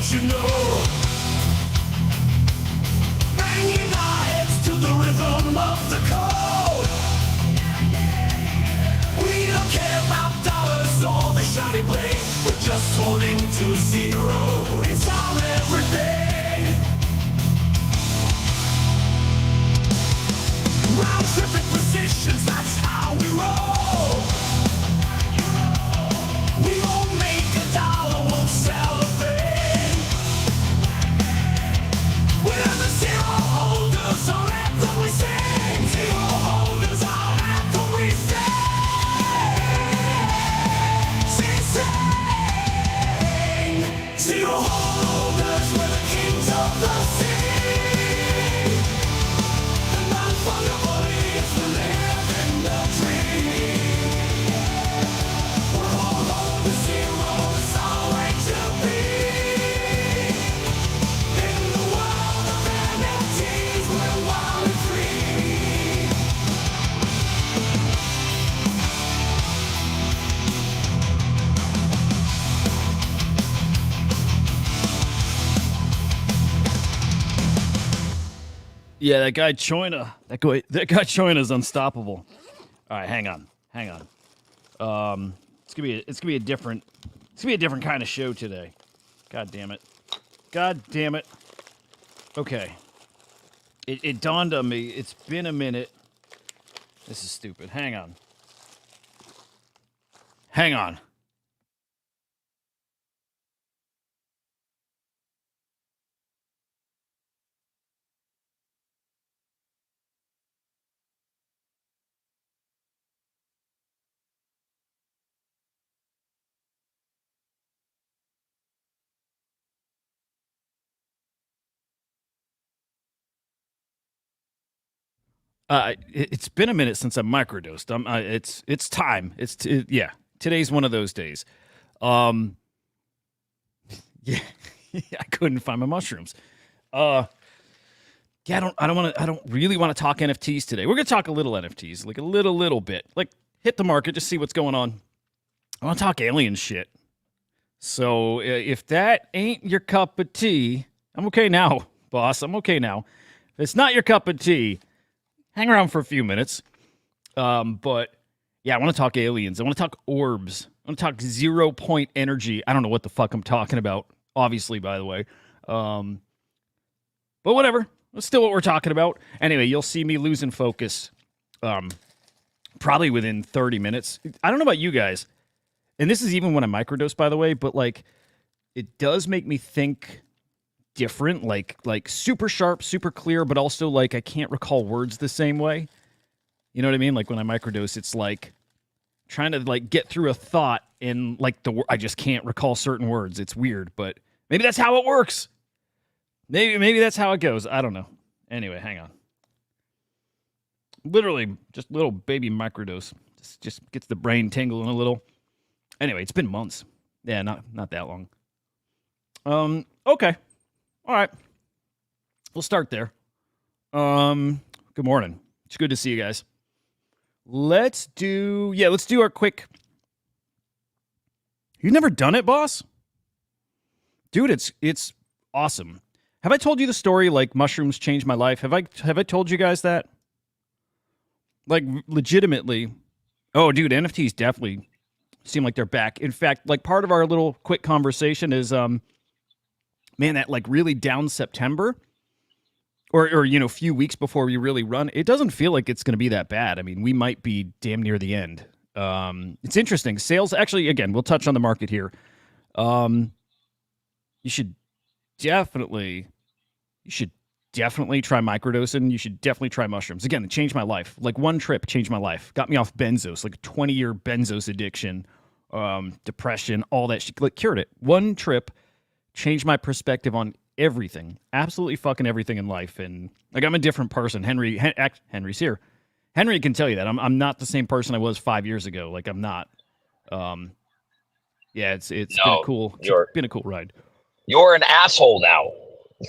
don't you know? Banging our heads to the rhythm of the code. We don't care about dollars or the shiny blade. We're just holding to zero. It's our everything. Round tripping positions, that's how we roll. We won't make a dollar, won't sell a thing. We're the zero holders, our anthem we sing. Zero holders, our anthem we sing. Zero holders, we're the kings of the sea. The non-fungible is the living the dream. We're all on the zero, it's our way to be. In the world of NFTs, we're wild and free. Yeah, that guy China. That guy China's unstoppable. All right, hang on. It's gonna be a different kind of show today. God damn it. Okay. It dawned on me. It's been a minute. This is stupid. Hang on. It's been a minute since I microdosed. It's time. Yeah. Today's one of those days. Yeah, I couldn't find my mushrooms. Yeah, I don't really want to talk NFTs today. We're gonna talk a little NFTs, like a little bit, like hit the market, just see what's going on. I want to talk alien shit. So if that ain't your cup of tea, I'm okay now, boss. I'm okay now. If it's not your cup of tea, hang around for a few minutes. But yeah, I want to talk aliens. I want to talk orbs. I want to talk 0 point energy. I don't know what the fuck I'm talking about, obviously, by the way. But whatever. That's still what we're talking about. Anyway, you'll see me losing focus probably within 30 minutes. I don't know about you guys. And this is even when I microdose, by the way, but like it does make me think different, like super sharp, super clear, but also like I can't recall words the same way. You know what I mean? Like when I microdose, it's like trying to like get through a thought and like I just can't recall certain words. It's weird, but maybe that's how it works. Maybe that's how it goes. I don't know. Anyway, hang on. Literally just little baby microdose. Just gets the brain tingling a little. Anyway, it's been months. Yeah, not that long. Okay. All right. We'll start there. Good morning. It's good to see you guys. Let's do our quick. You've never done it, boss? Dude, it's awesome. Have I told you the story like mushrooms changed my life? Have I told you guys that? Like legitimately. Oh, dude, NFTs definitely seem like they're back. In fact, like part of our little quick conversation is man, that like really down September or you know, a few weeks before we really run, it doesn't feel like it's going to be that bad. I mean, we might be damn near the end. It's interesting. Sales, actually, again, we'll touch on the market here. You should definitely try microdosing. You should definitely try mushrooms. Again, it changed my life. Like one trip changed my life. Got me off benzos, like a 20-year benzos addiction, depression, all that shit. Like cured it. One trip changed my perspective on everything. Absolutely fucking everything in life. And like I'm a different person. Henry's here. Henry can tell you that. I'm not the same person I was 5 years ago. Like I'm not. Yeah, it's been a cool ride. You're an asshole now.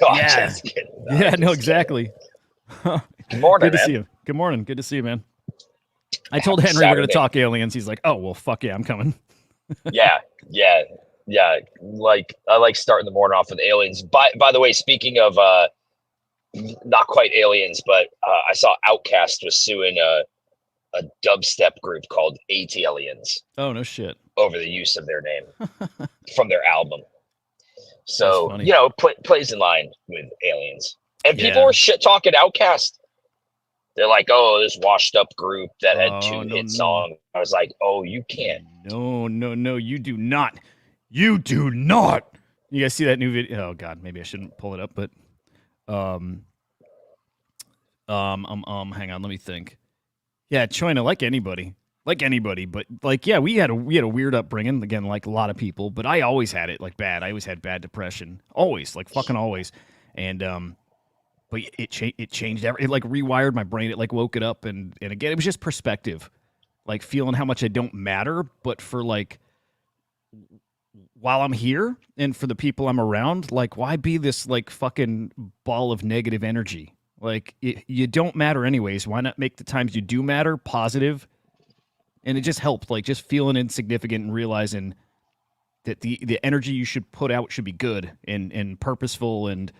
No, yeah. No, exactly. Good morning, Good to see you. Good morning. Good to see you, man. I told Henry we're going to talk aliens. He's like, oh, well, fuck yeah, I'm coming. yeah. Yeah, like I like starting the morning off with aliens. By the way, speaking of not quite aliens, but I saw Outkast was suing a dubstep group called ATLiens Oh, no shit. over the use of their name from their album. That's So funny. plays in line with aliens. And people Yeah. were shit talking Outkast. They're like, "Oh, this washed up group that had Oh, 2 no, hit no. songs." I was like, "Oh, you can't." No, you do not. You do not. You guys see that new video? Oh God, maybe I shouldn't pull it up, but hang on, let me think. Yeah, China, like anybody, but like, yeah, we had a weird upbringing. Again, like a lot of people, but I always had it like bad. I always had bad depression, always, like fucking always, and but it changed it like rewired my brain. It like woke it up, and again, it was just perspective, like feeling how much I don't matter, but for like while I'm here and for the people I'm around, like why be this like fucking ball of negative energy? Like you don't matter anyways. Why not make the times you do matter positive? And it just helped, like just feeling insignificant and realizing that the energy you should put out should be good and purposeful and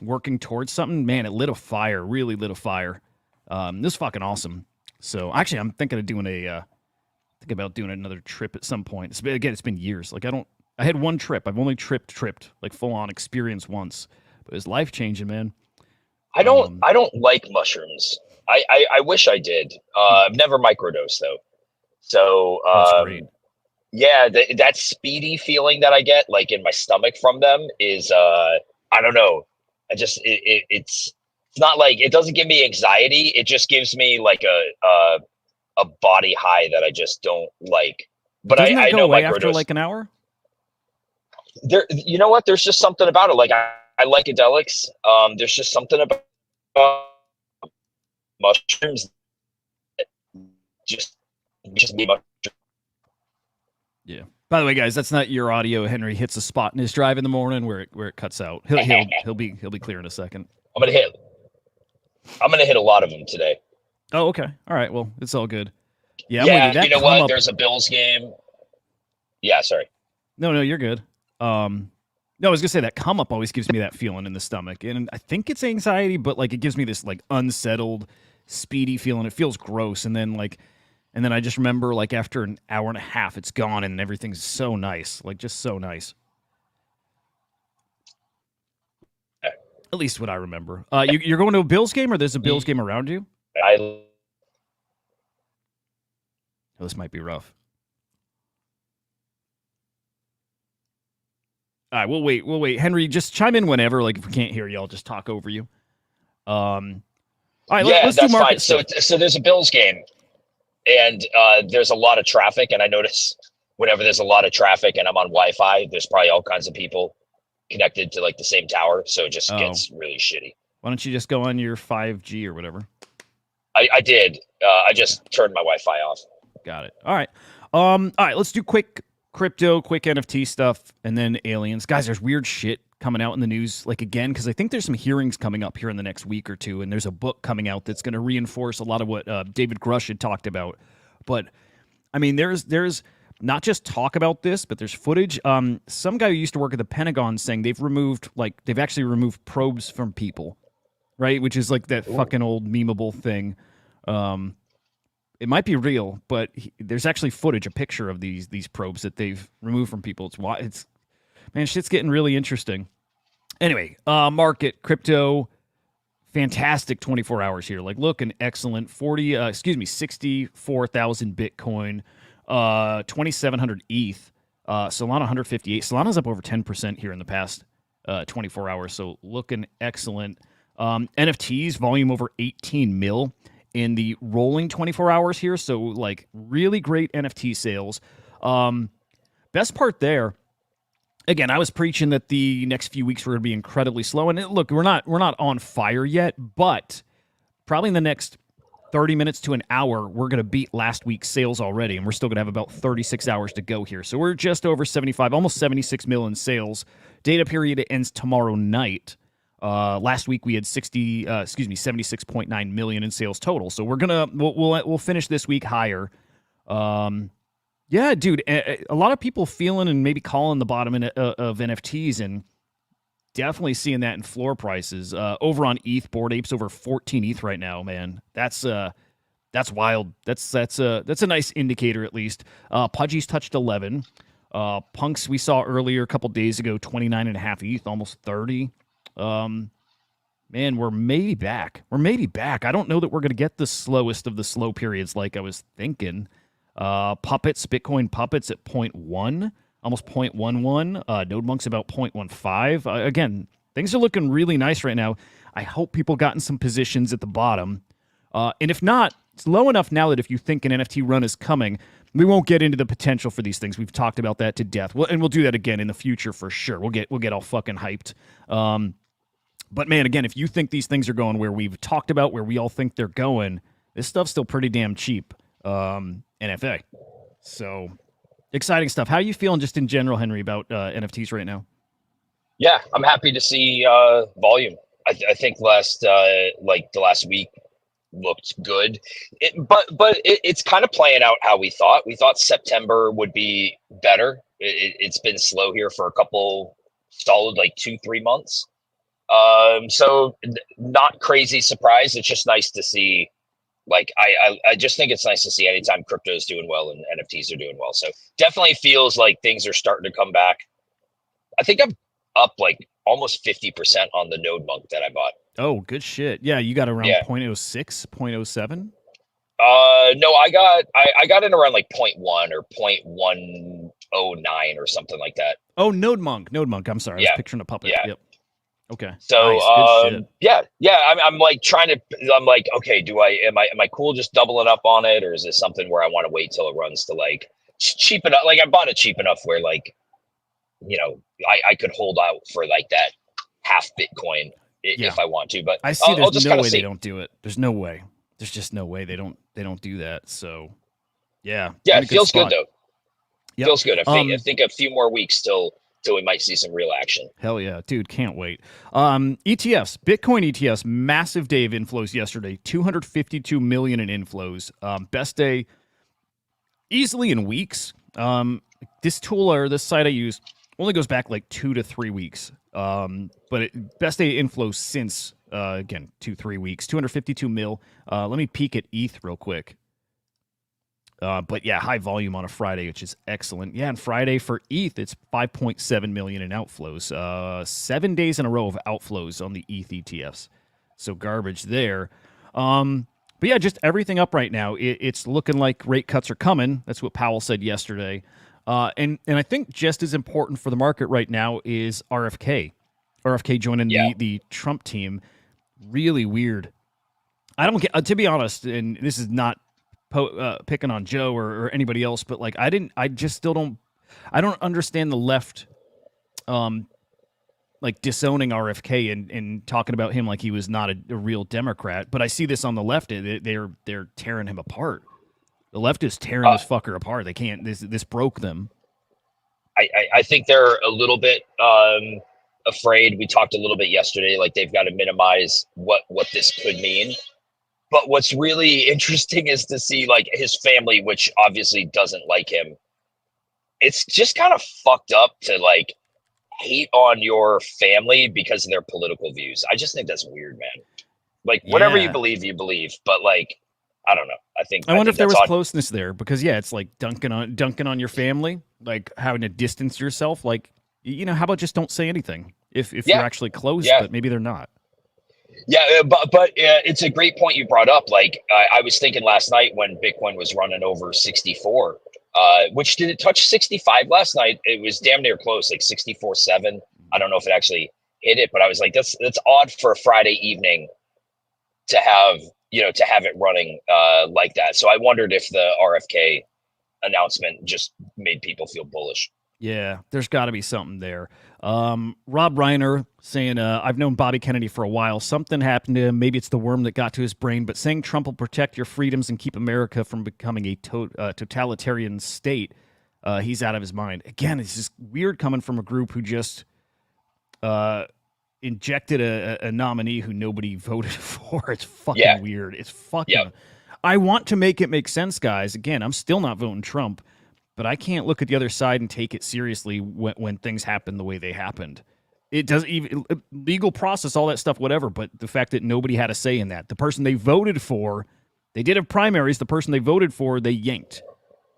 working towards something. Man, it lit a fire, really lit a fire. This is fucking awesome. So actually, I'm thinking of doing think about doing another trip at some point. It's been years. Like I had one trip. I've only tripped like full on experience once, but it was life changing, man. I don't like mushrooms. I wish I did. I've never microdosed though. So Oh, it's great. yeah, that speedy feeling that I get like in my stomach from them is I don't know. I just it's not like it doesn't give me anxiety. It just gives me like a body high that I just don't like. But Doesn't that I go know away after microdose. like an hour? There, you know what? There's just something about it. Like I like psychedelics. There's just something about mushrooms that just me. Yeah. By the way, guys, that's not your audio. Henry hits a spot in his drive in the morning where it cuts out. He'll be clear in a second. I'm gonna hit a lot of them today. Oh, okay. All right. Well, it's all good. Yeah, I'm with Yeah, you. That you know come what? up. There's a Bills game. Yeah, sorry. No, you're good. No, I was gonna say that come up always gives me that feeling in the stomach, and I think it's anxiety, but like it gives me this like unsettled, speedy feeling. It feels gross, and then I just remember like after an hour and a half, it's gone, and everything's so nice, like just so nice. At least what I remember. You're going to a Bills game, or there's a Bills game around you? I Oh, this might be rough. All right, we'll wait. Henry, just chime in whenever. Like if we can't hear you, I'll just talk over you. All right, yeah, let's do that's market fine. stuff. So there's a Bills game, and there's a lot of traffic, and I notice whenever there's a lot of traffic and I'm on Wi-Fi, there's probably all kinds of people connected to like the same tower, so it just gets really shitty. Why don't you just go on your 5G or whatever? I did. I just turned my Wi-Fi off. Got it. All right. All right. Let's do quick crypto, quick NFT stuff, and then aliens. Guys, there's weird shit coming out in the news, like again, because I think there's some hearings coming up here in the next week or two, and there's a book coming out that's going to reinforce a lot of what David Grush had talked about. But I mean, there's not just talk about this, but there's footage. Some guy who used to work at the Pentagon saying they've actually removed probes from people, right? Which is like that fucking old memeable thing. It might be real, but there's actually footage, a picture of these probes that they've removed from people. It's man, shit's getting really interesting. Anyway, market crypto, fantastic 24 hours here. Like looking excellent. 64,000 Bitcoin, 2,700 ETH, Solana 158. Solana's up over 10% here in the past 24 hours. So looking excellent. NFTs volume over 18 mil in the rolling 24 hours here. So like really great NFT sales. Best part there, again, I was preaching that the next few weeks were going to be incredibly slow. And look, we're not on fire yet, but probably in the next 30 minutes to an hour, we're going to beat last week's sales already. And we're still going to have about 36 hours to go here. So we're just over 75, almost 76 mil in sales. Data period ends tomorrow night. Last week we had 76.9 million in sales total. So we'll finish this week higher. Yeah, dude. A lot of people feeling and maybe calling the bottom of NFTs, and definitely seeing that in floor prices. Over on ETH, Bored Apes over 14 ETH right now, man. That's wild. That's a nice indicator at least. Pudgy's touched 11. Punks we saw earlier a couple days ago, 29.5 ETH, almost 30. Man, we're maybe back. I don't know that we're going to get the slowest of the slow periods like I was thinking. Puppets, Bitcoin Puppets at 0.1, almost 0.11. Node Monk's about 0.15. Again, things are looking really nice right now. I hope people got in some positions at the bottom. And if not, it's low enough now that if you think an NFT run is coming, we won't get into the potential for these things. We've talked about that to death. And we'll do that again in the future for sure. We'll get all fucking hyped. But man, again, if you think these things are going where we've talked about, where we all think they're going, this stuff's still pretty damn cheap. NFA. So exciting stuff. How are you feeling just in general, Henry, about NFTs right now? Yeah, I'm happy to see volume. I think the last week looked good, but it's kind of playing out how we thought. We thought September would be better. It's been slow here for a couple solid 2-3 months. So not crazy surprised. It's just nice to see. I just think it's nice to see anytime crypto is doing well and NFTs are doing well. So definitely feels like things are starting to come back. I think I'm up almost 50% on the Node Monk that I bought. Oh, good shit. Yeah, you got around 0.06, 0.07? No, I got in around 0.1 or 0.109 or something like that. Oh, Node Monk. I'm sorry. I was picturing a puppet. Yeah. Yep. Okay. So nice. yeah. I'm okay, am I cool just doubling up on it, or is this something where I want to wait till it runs to cheap enough? I bought it cheap enough where I could hold out for that half Bitcoin if I want to. But I see I'll just no way see. they don't do it. There's no way. There's just no way they don't do that. So yeah. Yeah, it feels good though. Yep. Feels good. I think a few more weeks till we might see some real action. Hell yeah, dude, can't wait. ETFs, Bitcoin ETFs, massive day of inflows yesterday, 252 million in inflows. Best day easily in weeks. This tool or this site I use only goes back 2 to 3 weeks. But best day inflows since, again, 2-3 weeks, 252 mil. Let me peek at ETH real quick. But yeah, high volume on a Friday, which is excellent. Yeah, and Friday for ETH, it's 5.7 million in outflows. 7 days in a row of outflows on the ETH ETFs. So garbage there. But yeah, just everything up right now. It's looking like rate cuts are coming. That's what Powell said yesterday. And I think just as important for the market right now is RFK. RFK joining the Trump team. Really weird. I don't get, to be honest, and this is not picking on Joe or anybody else, but I don't understand the left disowning RFK and talking about him like he was not a real Democrat. But I see this on the left. They're tearing him apart. The left is tearing this fucker apart. They can't. This broke them. I think they're a little bit afraid. We talked a little bit yesterday. They've got to minimize what this could mean. But what's really interesting is to see his family, which obviously doesn't like him. It's just kind of fucked up to hate on your family because of their political views. I just think that's weird, man. Whatever you believe, but I don't know. I wonder if there was closeness there, because it's dunking on your family, having to distance yourself. How about just don't say anything if you're actually close, but maybe they're not. Yeah, but it's a great point you brought up. I was thinking last night when Bitcoin was running over 64, which did it touch 65 last night? It was damn near close, 64.7. I don't know if it actually hit it, but I was that's odd for a Friday evening to have it running like that. So I wondered if the RFK announcement just made people feel bullish. Yeah, there's got to be something there. Rob Reiner saying, I've known Bobby Kennedy for a while. Something happened to him. Maybe it's the worm that got to his brain. But saying Trump will protect your freedoms and keep America from becoming a totalitarian state, he's out of his mind. Again, it's just weird coming from a group who just injected a nominee who nobody voted for. It's fucking weird. It's fucking... I want to make it make sense, guys. Again, I'm still not voting Trump. but I can't look at the other side and take it seriously when things happen the way they happened. It does even legal process, all that stuff, whatever. But the fact that nobody had a say in that, the person they voted for, they did have primaries. The person they voted for, they yanked.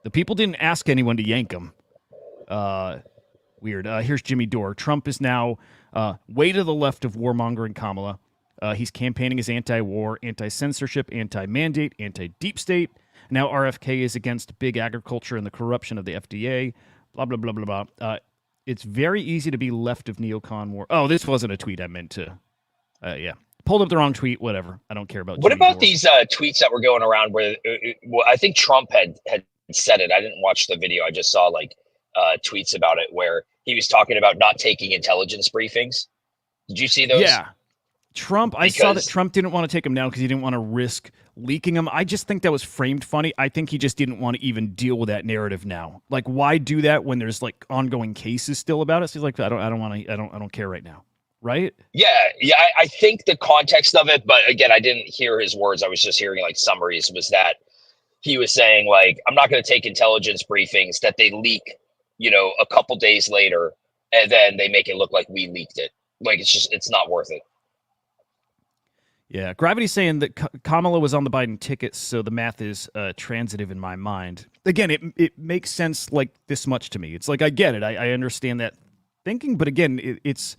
The people didn't ask anyone to yank them. Weird. Here's Jimmy Dore. Trump is now way to the left of warmongering Kamala. He's campaigning as anti-war, anti-censorship, anti-mandate, anti-deep state. Now RFK is against big agriculture and the corruption of the FDA. Blah, blah, blah, blah, blah. It's very easy to be left of neocon war. Oh, this wasn't a tweet I meant to. Yeah. Pulled up the wrong tweet. Whatever. I don't care about What Jimmy about Dore. these tweets that were going around where well, I think Trump had said it. I didn't watch the video. I just saw like tweets about it where he was talking about not taking intelligence briefings. Did you see those? Yeah. Trump, I saw that Trump didn't want to take them down because he didn't want to risk leaking them. I just think that was framed funny. I think he just didn't want to even deal with that narrative now. Like, why do that when there's like ongoing cases still about it? So he's like, I don't care right now. Right? Yeah. I think the context of it, but again, I didn't hear his words. I was just hearing like summaries. Was that he was saying like, I'm not going to take intelligence briefings that they leak, a couple days later, and then they make it look like we leaked it. Like it's not worth it. Yeah, Gravity's saying that Kamala was on the Biden ticket, so the math is transitive in my mind. Again, it makes sense like this much to me. It's like I get it. I understand that thinking, but again, it's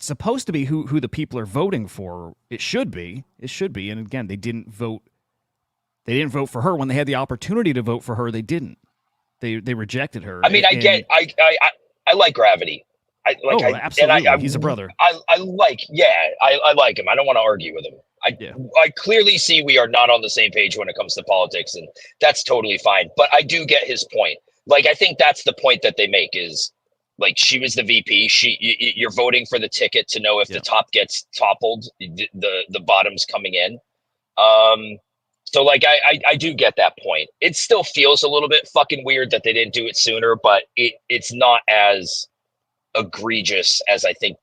supposed to be who the people are voting for. It should be. And again, they didn't vote. They didn't vote for her when they had the opportunity to vote for her. They didn't. They rejected her. I mean, I like Gravity. Absolutely. He's a brother. I like him. I don't want to argue with him. I clearly see we are not on the same page when it comes to politics, and that's totally fine. But I do get his point. Like, I think that's the point that they make is, like, she was the VP. You're voting for the ticket to know if the top gets toppled, the bottom's coming in. So, like, I do get that point. It still feels a little bit fucking weird that they didn't do it sooner, but it's not as egregious as I think,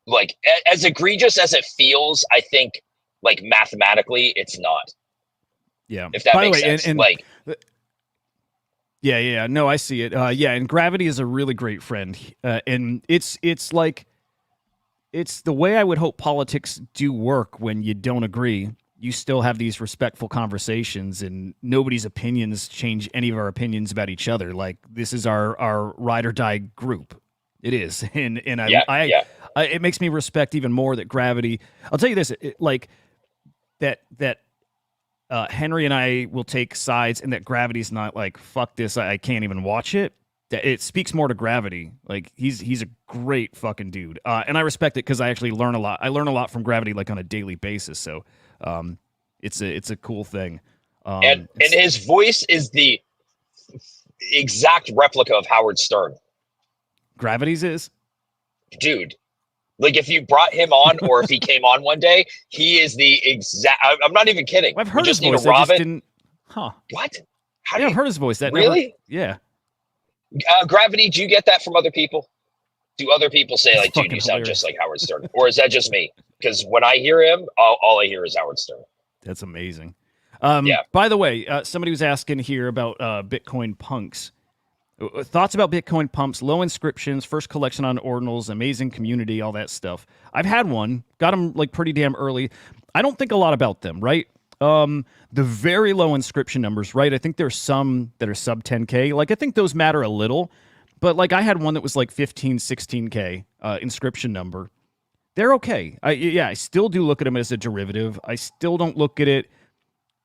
like as egregious as it feels. I think like mathematically it's not. Yeah. If that makes sense. And like yeah, no, I see it. Yeah, and Gravity is a really great friend. And it's like it's the way I would hope politics do work when you don't agree. You still have these respectful conversations, and nobody's opinions change any of our opinions about each other. Like, this is our ride or die group. It is, and it makes me respect even more that Gravity. I'll tell you this, like that Henry and I will take sides, and that Gravity's not like fuck this. I can't even watch it. That it speaks more to Gravity. Like he's a great fucking dude, and I respect it because I actually learn a lot. I learn a lot from Gravity like on a daily basis. So it's a cool thing. And his voice is the exact replica of Howard Stern. Gravity's is? Dude, like if you brought him on or if he came on one day, he is the exact. I'm not even kidding. I've heard his voice. Huh? What? I've heard his voice. That really? Yeah. Gravity, do you get that from other people? Do other people say like, dude, you sound just like Howard Stern? Or is that just me? Because when I hear him, all I hear is Howard Stern. That's amazing. By the way, somebody was asking here about Bitcoin punks. Thoughts about Bitcoin pumps, low inscriptions, first collection on ordinals, amazing community, all that stuff. I've had one, got them like pretty damn early. I don't think a lot about them, right? The very low inscription numbers, right? I think there's some that are sub 10K. Like, I think those matter a little, but like I had one that was like 15, 16K inscription number. They're okay. I still do look at them as a derivative. I still don't look at it.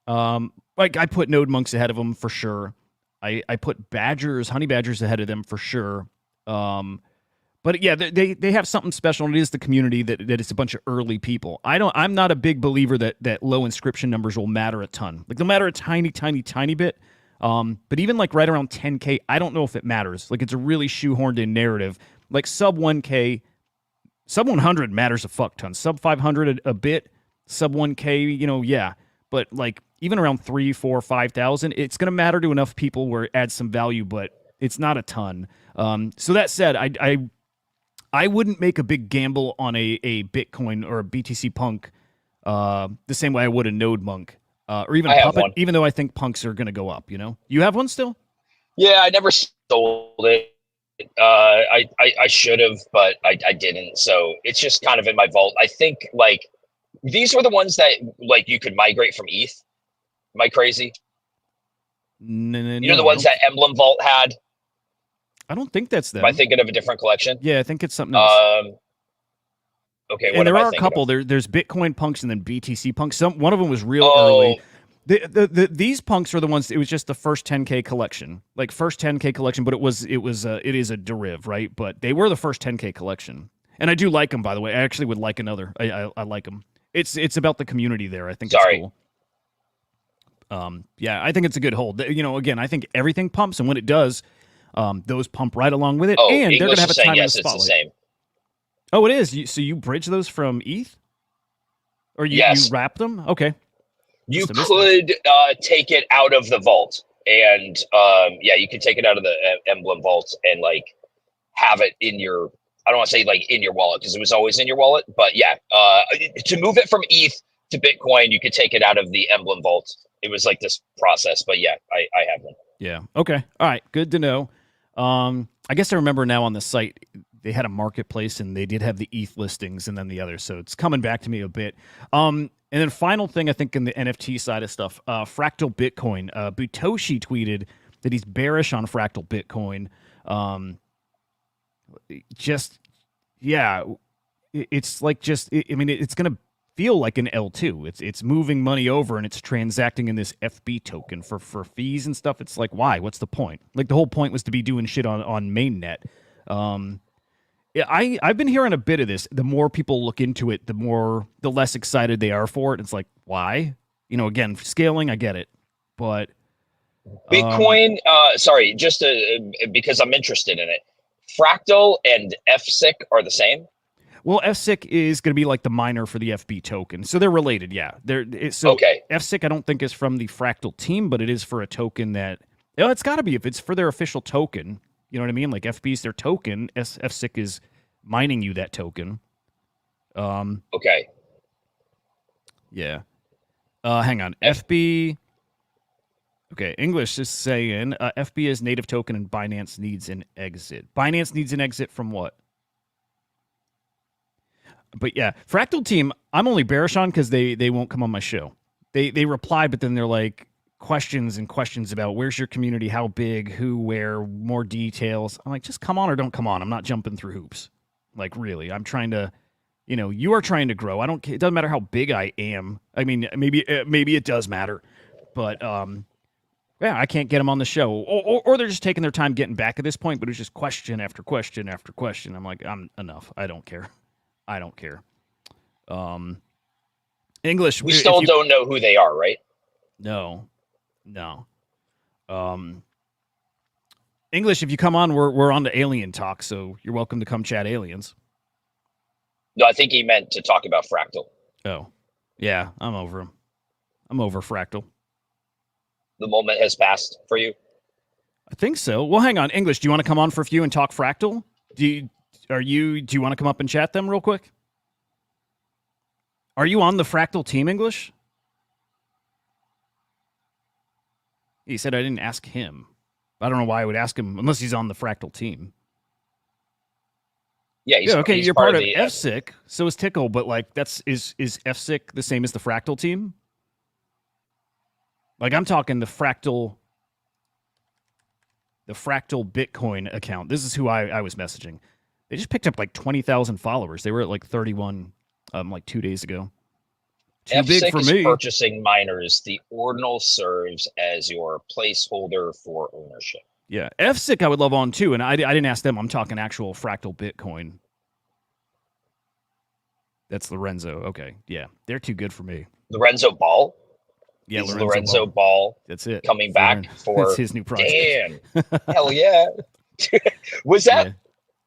Like I put node monks ahead of them for sure. I put honey badgers ahead of them for sure. But yeah, they have something special, and it is the community that it's a bunch of early people. I'm not a big believer that low inscription numbers will matter a ton. Like they'll matter a tiny bit. But even like right around 10K, I don't know if it matters. Like it's a really shoehorned in narrative. Like sub 1K, sub 100 matters a fuck ton. Sub 500 a bit. Sub 1K, yeah. But like even around 3, 4, 5,000, it's going to matter to enough people where it adds some value, but it's not a ton. So that said, I wouldn't make a big gamble on a Bitcoin or a BTC punk the same way I would a node monk or even a puppet, even though I think punks are going to go up. You have one still? Yeah, I never sold it. I should have, but I didn't. So it's just kind of in my vault. I think like these were the ones that like you could migrate from ETH. Am I crazy? No, no, You know the no, ones that Emblem Vault had? I don't think that's Am I them. thinking of a different collection? Yeah, I think it's something else. Okay, And what am there I are a thinking couple. of? There's Bitcoin punks and then BTC punks. One of them was real Oh, early. These punks are the ones. It was just the first 10K collection, like first 10K collection. But it is a deriv, right? But they were the first 10K collection, and I do like them. By the way, I actually would like another. I like them. It's about the community there. I think it's sorry. cool. Yeah, I think it's a good hold. You know, again, I think everything pumps, and when it does, those pump right along with it, Oh, and they're English gonna have a is saying time in the yes, it's the spotlight. same. Oh, it is. So you bridge those from ETH, or you Yes. wrap them? Okay. You Must have missed that. could take it out of the vault, and yeah, you can take it out of the Emblem Vault and like have it in your. I don't want to say like in your wallet because it was always in your wallet, but yeah, to move it from ETH to Bitcoin, you could take it out of the Emblem Vault. It was like this process, but yeah, I have one. Yeah. Okay. All right. Good to know. I guess I remember now on the site they had a marketplace and they did have the ETH listings and then the others, so it's coming back to me a bit. And then final thing I think in the NFT side of stuff, Fractal Bitcoin. Butoshi tweeted that he's bearish on Fractal Bitcoin. Just yeah, it's like just I mean it's gonna feel like an L2. It's moving money over and it's transacting in this FB token for fees and stuff. It's like why? What's the point? Like the whole point was to be doing shit on mainnet. Yeah, I've been hearing a bit of this. The more people look into it, the less excited they are for it. It's like why? You know, again, scaling, I get it, but Bitcoin. Sorry, just because I'm interested in it. Fractal and FSIC are the same. well, FSIC is going to be like the miner for the FB token, so they're related. Yeah, Okay. FSIC I don't think is from the Fractal team, but it is for a token that it's got to be if it's for their official token. You know what I mean? Like FB is their token. FSIC is mining you that token. Okay. Yeah. Hang on. FB. Okay, English is saying FB is native token and Binance needs an exit. Binance needs an exit from what? But yeah, Fractal team, I'm only bearish on because they won't come on my show. They reply, but then they're like questions and questions about where's your community, how big, who, where, more details. I'm like, just come on or don't come on. I'm not jumping through hoops. Like really, I'm trying to, you are trying to grow. I don't. It doesn't matter how big I am. I mean, maybe it does matter, but yeah, I can't get them on the show, or they're just taking their time getting back at this point. But it's just question after question after question. I'm like, I'm enough. I don't care. I don't care. English. We still don't know who they are, right? No. English. If you come on, we're on to alien talk, so you're welcome to come chat aliens. No, I think he meant to talk about Fractal. Oh, yeah, I'm over him. I'm over Fractal. The moment has passed for you. I think so. Well, hang on, English. Do you want to come on for a few and talk Fractal? Do you want to come up and chat them real quick? Are you on the Fractal team, English? He said I didn't ask him. I don't know why I would ask him unless he's on the Fractal team. Yeah, okay. he's You're part of the FSIC, so is Tickle, but like is FSIC the same as the Fractal team? Like I'm talking the Fractal Bitcoin account. This is who I was messaging. They just picked up like 20,000 followers. They were at like 31 like 2 days ago. Too big for me. Purchasing miners. The ordinal serves as your placeholder for ownership. Yeah, FSIC I would love on too, and I didn't ask them. I'm talking actual Fractal Bitcoin. That's Lorenzo. Okay, yeah, they're too good for me. Lorenzo Ball. Yeah, Lorenzo Ball. That's it. Coming back for that's his new project. Damn, hell yeah! was that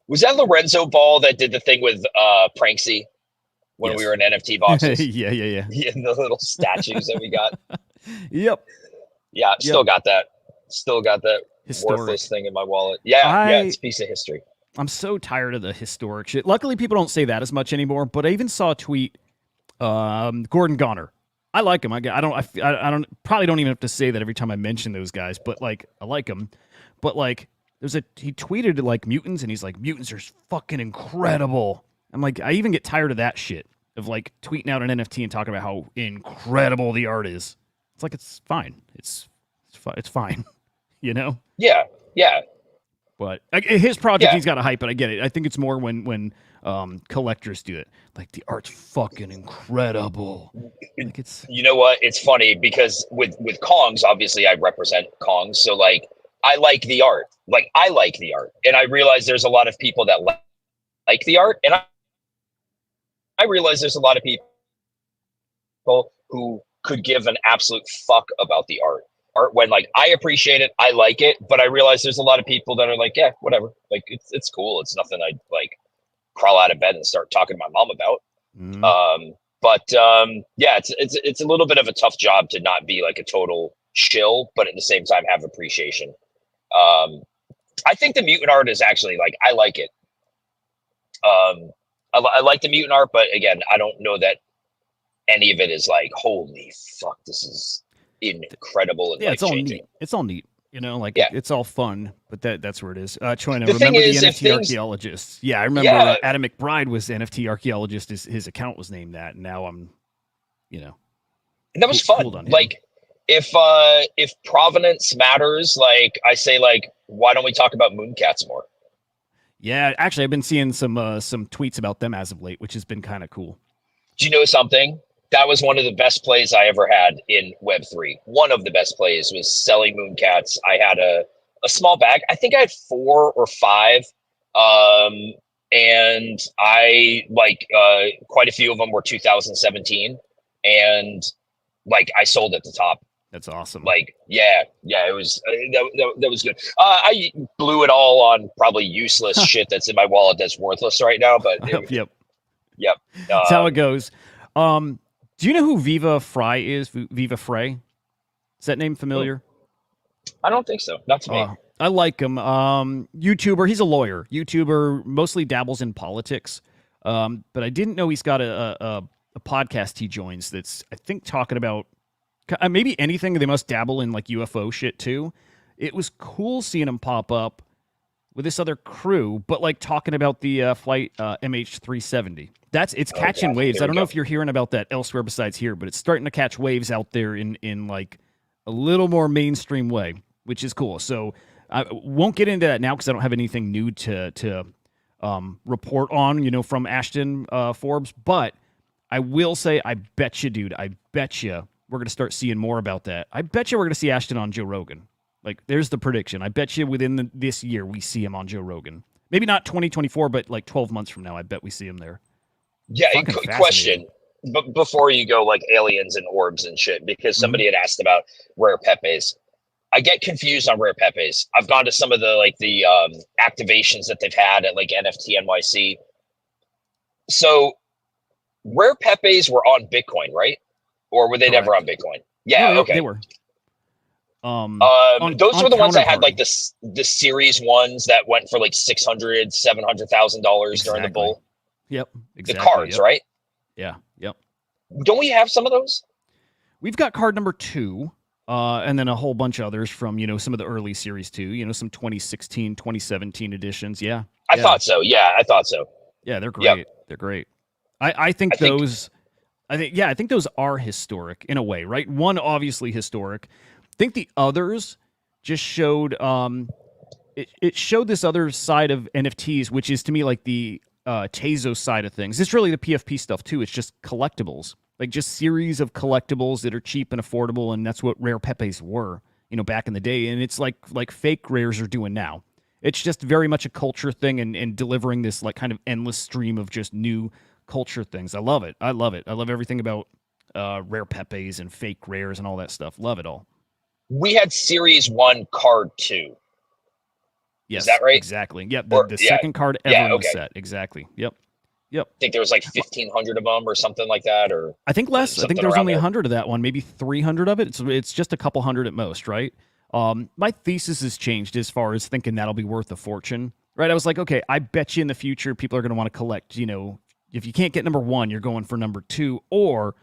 Lorenzo Ball that did the thing with Pranksy when we were in NFT boxes? yeah. And the little statues that we got. Yep. Yeah, still got that. Still got that Historic. worthless thing in my wallet. Yeah, it's a piece of history. I'm so tired of the historic shit. Luckily, people don't say that as much anymore. But I even saw a tweet. Gordon Goner. I like them. I don't. I don't. Probably don't even have to say that every time I mention those guys. But like, I like them. But like, he tweeted like mutants, and he's like, mutants are fucking incredible. I'm like, I even get tired of that shit of like tweeting out an NFT and talking about how incredible the art is. It's like it's fine. It's fine. You know. Yeah, yeah, But his project, yeah. he's got a hype, but I get it. I think it's more when collectors do it. Like the art's fucking incredible. Like it's You know what? It's funny because with Kongs, obviously I represent Kongs, so like I like the art. Like I like the art, and I realize there's a lot of people that like the art, and I realize there's a lot of people who could give an absolute fuck about the art. Art when like I appreciate it, I like it, but I realize there's a lot of people that are like, yeah, whatever. Like it's cool. It's nothing I like crawl out of bed and start talking to my mom about. Yeah, it's a little bit of a tough job to not be like a total shill, but at the same time have appreciation. I think the mutant art is actually like I like it. I like the mutant art, but again, I don't know that any of it is like holy fuck, this is incredible and yeah, life changing. It's all neat. You know, like Yeah. it's all fun, but that's where it is. Troy, The thing remember is, the if NFT things- archaeologist? Yeah, I remember Yeah. Adam McBride was NFT archaeologist. His account was named that, and now I'm, you know, And that was Cool- fun. cool on him. Like if provenance matters, like I say, like why don't we talk about moon-cats more? yeah. Actually, I've been seeing some tweets about them as of late, which has been kind of cool. Do you know something? That was one of the best plays I ever had in Web3. One of the best plays was selling moon-cats. I had a small bag. I think I had 4 or 5. And I like quite a few of them were 2017. And like I sold at the top. That's awesome. Like, yeah, it was that was good. I blew it all on probably useless shit that's in my wallet that's worthless right now. But yep. yep. That's how it goes. Do you know who Viva Fry is? Viva Frey? Is that name familiar? I don't think so. Not to me. I like him. YouTuber. He's a lawyer. YouTuber. Mostly dabbles in politics. But I didn't know he's got a podcast he joins that's, I think, talking about maybe anything. They must dabble in like UFO shit too. It was cool seeing him pop up with this other crew, but like talking about the flight MH370. It's catching waves. I don't know if you're hearing about that elsewhere besides here, but it's starting to catch waves out there in like a little more mainstream way, which is cool. So I won't get into that now because I don't have anything new to report on, you know, from Ashton Forbes. But I will say, I bet you, dude, we're going to start seeing more about that. I bet you we're going to see Ashton on Joe Rogan. Like, there's the prediction. I bet you within this year we see him on Joe Rogan. Maybe not 2024, but like 12 months from now, I bet we see him there. Yeah, Fucking question. But before you go like aliens and orbs and shit, because somebody had asked about rare pepes. I get confused on rare pepes. I've gone to some of the activations that they've had at like NFT NYC. So rare pepes were on Bitcoin, right? Or were they never on Bitcoin? Yeah, No, okay. They were. Those were the ones that had like Counterparty. the series ones that went for like $600,000-$700,000 during the bull. Yep, The exactly. cards, yep. right? Yeah, yep. Don't we have some of those? We've got card number 2, and then a whole bunch of others from, you know, some of the early series too. You know, some 2016, 2017 editions. Yeah, I thought so. Yeah, I thought so. yeah, they're great. Yep. They're great. I think those are historic in a way, right? One obviously historic. I think the others just showed it showed this other side of NFTs, which is to me like the Tezos side of things. It's really the PFP stuff too. It's just collectibles, like just series of collectibles that are cheap and affordable, and that's what rare pepes were, you know, back in the day. And it's like fake rares are doing now. It's just very much a culture thing and delivering this like kind of endless stream of just new culture things. I love it. I love everything about rare pepes and fake rares and all that stuff. Love it all. We had Series 1 Card 2. Yes, Is that right? Exactly. Yep. Or- The yeah. second card ever Yeah, in the okay. set. Exactly. Yep. I think there was like 1,500 of them or something like that. Or I think less. I think Something there was around only there. 100 of that one, maybe 300 of it. It's just a couple hundred at most, right? My thesis has changed as far as thinking that'll be worth a fortune, right? I was like, okay, I bet you in the future people are going to want to collect, you know, if you can't get number 1, you're going for number 2, or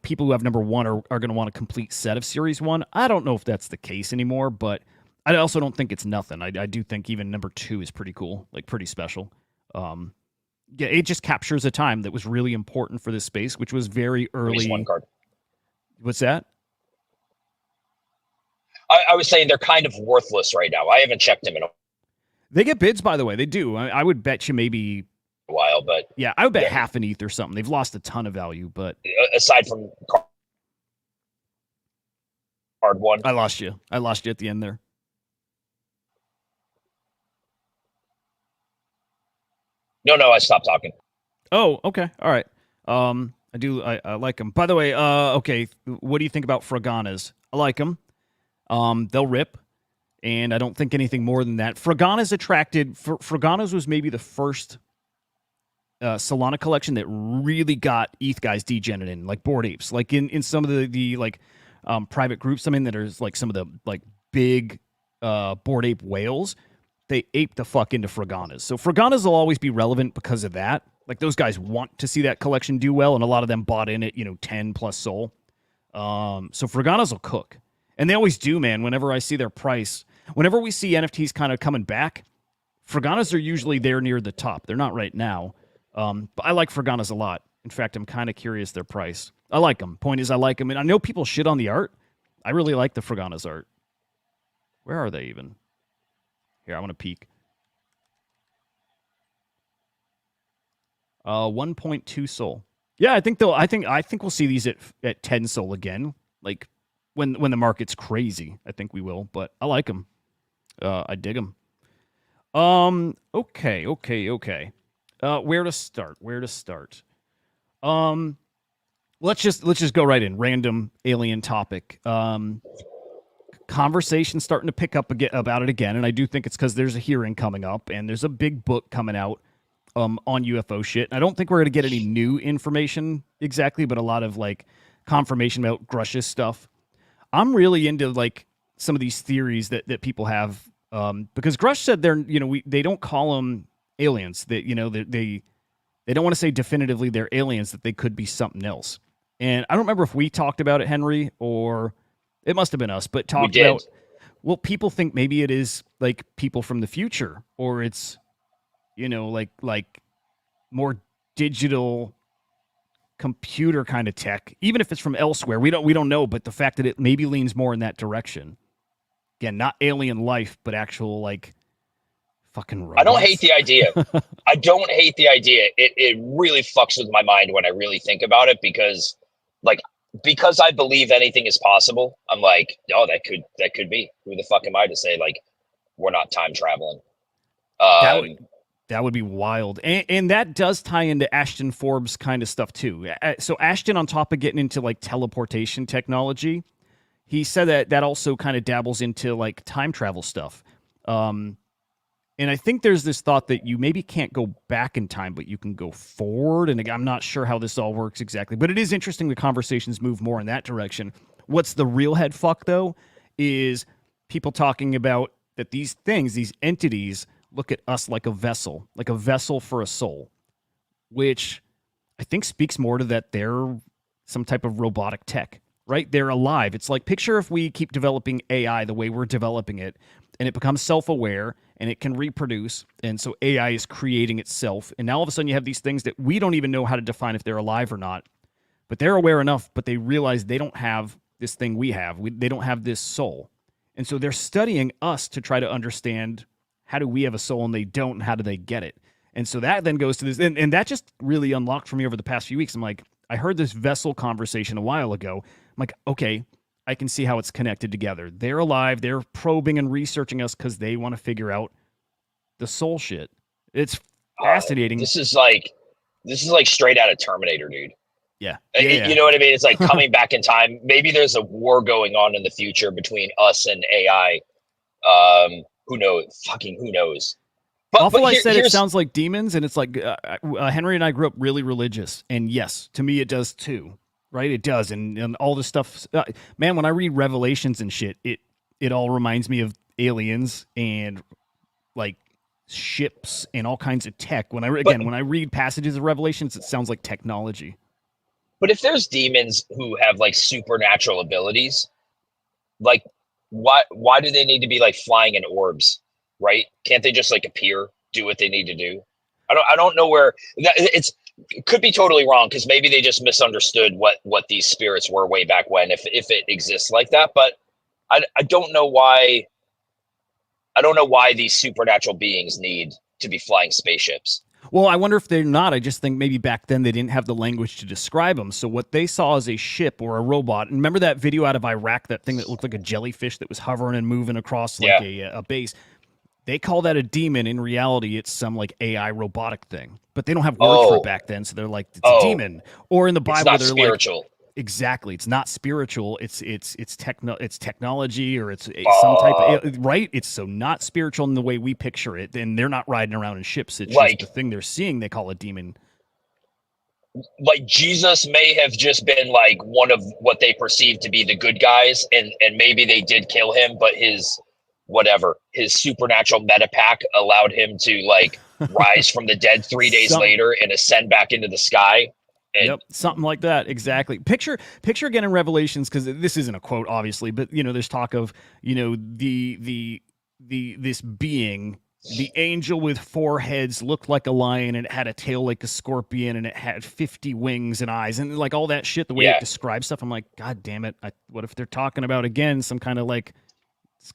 people who have number 1 are going to want a complete set of Series 1. I don't know if that's the case anymore, but I also don't think it's nothing. I do think even number 2 is pretty cool, like pretty special. Yeah, it just captures a time that was really important for this space, which was very early. One card. What's that? I was saying they're kind of worthless right now. I haven't checked them in a They get bids, by the way. They do. I would bet you maybe while, but yeah, I would bet half an ETH or something. They've lost a ton of value, but aside from card 1, I lost you at the end there. No, I stopped talking. Oh, okay, all right. I like them. By the way, okay, what do you think about Fraganas? I like them. They'll rip, and I don't think anything more than that. Fraganas was maybe the first Solana collection that really got ETH guys degenerate in, like Bored Apes, like in some of the like private groups. I mean, that are like some of the like big Bored Ape whales. They ape the fuck into Fraganas. So Fraganas will always be relevant because of that. Like those guys want to see that collection do well, and a lot of them bought in at 10 plus Sol. So Fraganas will cook. And they always do, man. Whenever I see their price, whenever we see NFTs kind of coming back, Fraganas are usually there near the top. They're not right now. But I like Fraganas a lot. In fact, I'm kind of curious their price. I like them. Point is, I like them. And I know people shit on the art. I really like the Fraganas art. Where are they even? Here, I want to peek. 1.2 Sol. Yeah, I think we'll see these at 10 Sol again. Like when the market's crazy, I think we will. But I like them. I dig them. Okay. Where to start? Let's just go right in. Random alien topic. Conversation starting to pick up about it again, and I do think it's because there's a hearing coming up, and there's a big book coming out on UFO shit. And I don't think we're going to get any new information exactly, but a lot of like confirmation about Grush's stuff. I'm really into like some of these theories that people have, because Grush said they don't call them aliens. That they don't want to say definitively they're aliens, that they could be something else. And I don't remember if we talked about it, Henry, or it must have been us, but talked about, well, people think maybe it is like people from the future, or it's, like more digital computer kind of tech, even if it's from elsewhere. We don't know, but the fact that it maybe leans more in that direction. Again, not alien life, but actual like fucking robots. I don't hate the idea. I don't hate the idea. It really fucks with my mind when I really think about it, because I believe anything is possible. I'm like, oh, that could be. Who the fuck am I to say like we're not time traveling? That would be wild. And that does tie into Ashton Forbes kind of stuff too. So Ashton, on top of getting into like teleportation technology, he said that also kind of dabbles into like time travel stuff. And I think there's this thought that you maybe can't go back in time, but you can go forward. And I'm not sure how this all works exactly, but it is interesting the conversations move more in that direction. What's the real head fuck, though, is people talking about that these things, these entities, look at us like a vessel for a soul, which I think speaks more to that they're some type of robotic tech, right? They're alive. It's like, picture if we keep developing AI the way we're developing it, and it becomes self-aware, and it can reproduce, and so AI is creating itself, and now all of a sudden you have these things that we don't even know how to define if they're alive or not, but they're aware enough, but they realize they don't have this thing we have. They don't have this soul, and so they're studying us to try to understand, how do we have a soul and they don't, and how do they get it? And so that then goes to this, and that just really unlocked for me over the past few weeks. I'm like, I heard this vessel conversation a while ago. I'm like, okay, I can see how it's connected together. They're alive. They're probing and researching us because they want to figure out the soul shit. It's fascinating. This is like straight out of Terminator, dude. Yeah. You know what I mean? It's like coming back in time. Maybe there's a war going on in the future between us and AI. Who knows? Fucking who knows? But I said it sounds like demons, and it's like Henry and I grew up really religious, and yes, to me it does too, right? It does, and all this stuff. Man, when I read Revelations and shit, it all reminds me of aliens and like ships and all kinds of tech. When I read passages of Revelations, it sounds like technology. But if there's demons who have like supernatural abilities, like why do they need to be like flying in orbs, right? Can't they just like appear, do what they need to do? I don't know where it could be totally wrong, because maybe they just misunderstood what these spirits were way back when, if it exists like that. But I don't know why these supernatural beings need to be flying spaceships. Well, I wonder if they're not. I just think maybe back then they didn't have the language to describe them. So what they saw as a ship or a robot, and remember that video out of Iraq, that thing that looked like a jellyfish that was hovering and moving across like a base? They call that a demon. In reality, it's some like AI robotic thing. But they don't have words for it back then, so they're like, it's a demon. Or in the Bible, it's not they're spiritual. like, exactly, it's not spiritual. It's technology, or it's some type of, right. It's so not spiritual in the way we picture it. And they're not riding around in ships. It's Like, just the thing they're seeing. They call a demon. Like Jesus may have just been like one of what they perceive to be the good guys, and maybe they did kill him, but his supernatural meta pack allowed him to like rise from the dead 3 days later and ascend back into the sky. And yep, something like that. Exactly. Picture again in Revelations, because this isn't a quote, obviously, but there's talk of this being, the angel with 4 heads, looked like a lion, and it had a tail like a scorpion, and it had 50 wings and eyes, and like all that shit. The way it describes stuff, I'm like, God damn it! What if they're talking about again some kind of like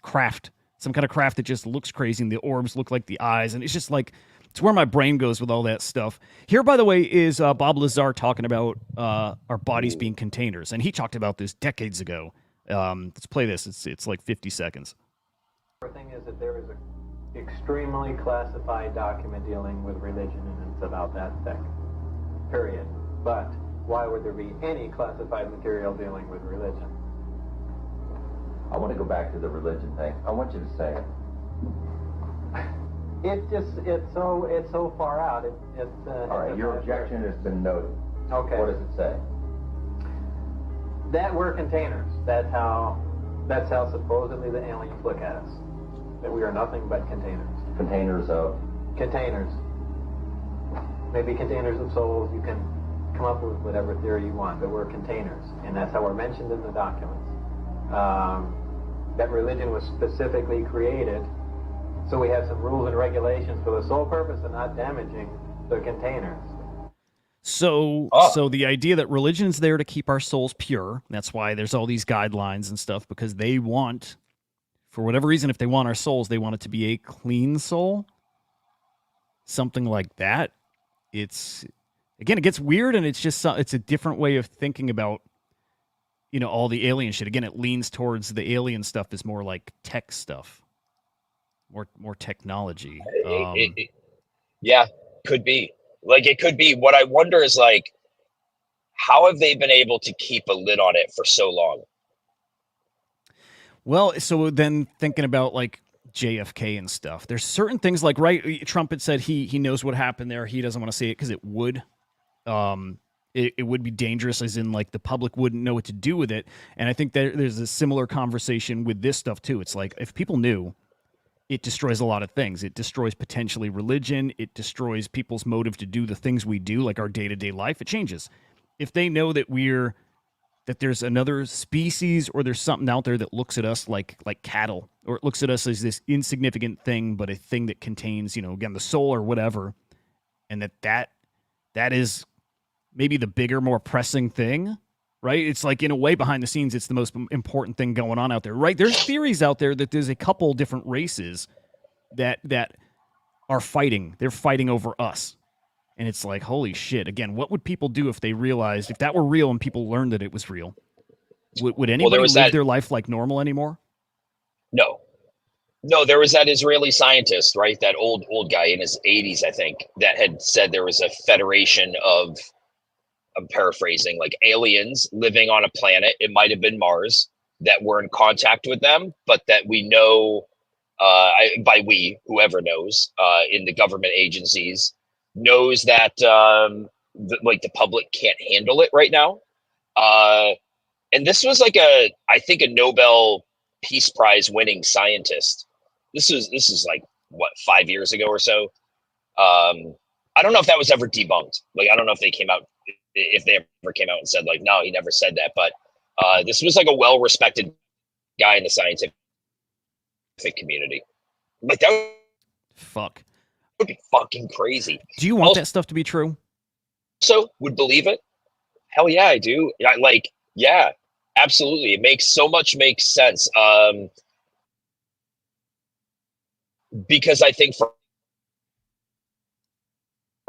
craft, some kind of craft that just looks crazy, and the orbs look like the eyes, and it's just like. It's where my brain goes with all that stuff. Here, by the way, is Bob Lazar talking about our bodies being containers, and he talked about this decades ago. Let's play this. It's like 50 seconds. The thing is that there is an extremely classified document dealing with religion, and it's about that thick. Period. But why would there be any classified material dealing with religion? I want to go back to the religion thing. I want you to say it. It's so far out. All right, your objection has been noted. Okay. What does it say? That we're containers. That's how supposedly the aliens look at us. That we are nothing but containers. Containers of? Containers. Maybe containers of souls. You can come up with whatever theory you want, but we're containers, and that's how we're mentioned in the documents. That religion was specifically created. So we have some rules and regulations for the sole purpose of not damaging the containers. So the idea that religion's there to keep our souls pure, that's why there's all these guidelines and stuff, because they want, for whatever reason, if they want our souls, they want it to be a clean soul. Something like that. It gets weird, and it's a different way of thinking about, all the alien shit. Again, it leans towards the alien stuff is more like tech stuff. More technology. Yeah, could be. Like, it could be. What I wonder is, like, how have they been able to keep a lid on it for so long? Well, so then thinking about like JFK and stuff, there's certain things like, right, Trump had said he knows what happened there. He doesn't want to say it because it would. It would be dangerous, as in like the public wouldn't know what to do with it. And I think there's a similar conversation with this stuff too. It's like, if people knew, it destroys a lot of things. It destroys potentially religion. It destroys people's motive to do the things we do, like our day-to-day life. It changes. If they know that there's another species, or there's something out there that looks at us like cattle, or it looks at us as this insignificant thing, but a thing that contains, again, the soul or whatever, and that is maybe the bigger, more pressing thing, right? It's like, in a way, behind the scenes, it's the most important thing going on out there, right? There's theories out there that there's a couple different races that are fighting. They're fighting over us. And it's like, holy shit. Again, what would people do if they realized, if that were real and people learned that it was real? Would anybody live their life like normal anymore? No, there was that Israeli scientist, right? That old guy in his 80s, I think, that had said there was a federation of, I'm paraphrasing, like aliens living on a planet, it might have been Mars, that were in contact with them, but that we know, by we, whoever knows, in the government agencies, knows that the public can't handle it right now. And this was like I think a Nobel Peace Prize winning scientist. This is like, what, 5 years ago or so. I don't know if that was ever debunked. Like, I don't know if they came out if they ever came out and said like, no, he never said that. But this was like a well-respected guy in the scientific community. Like that Fuck. would be fucking crazy. Do you want that stuff to be true? Also, would believe it. Hell yeah, I do. Like, yeah, absolutely. It makes sense. Because I think for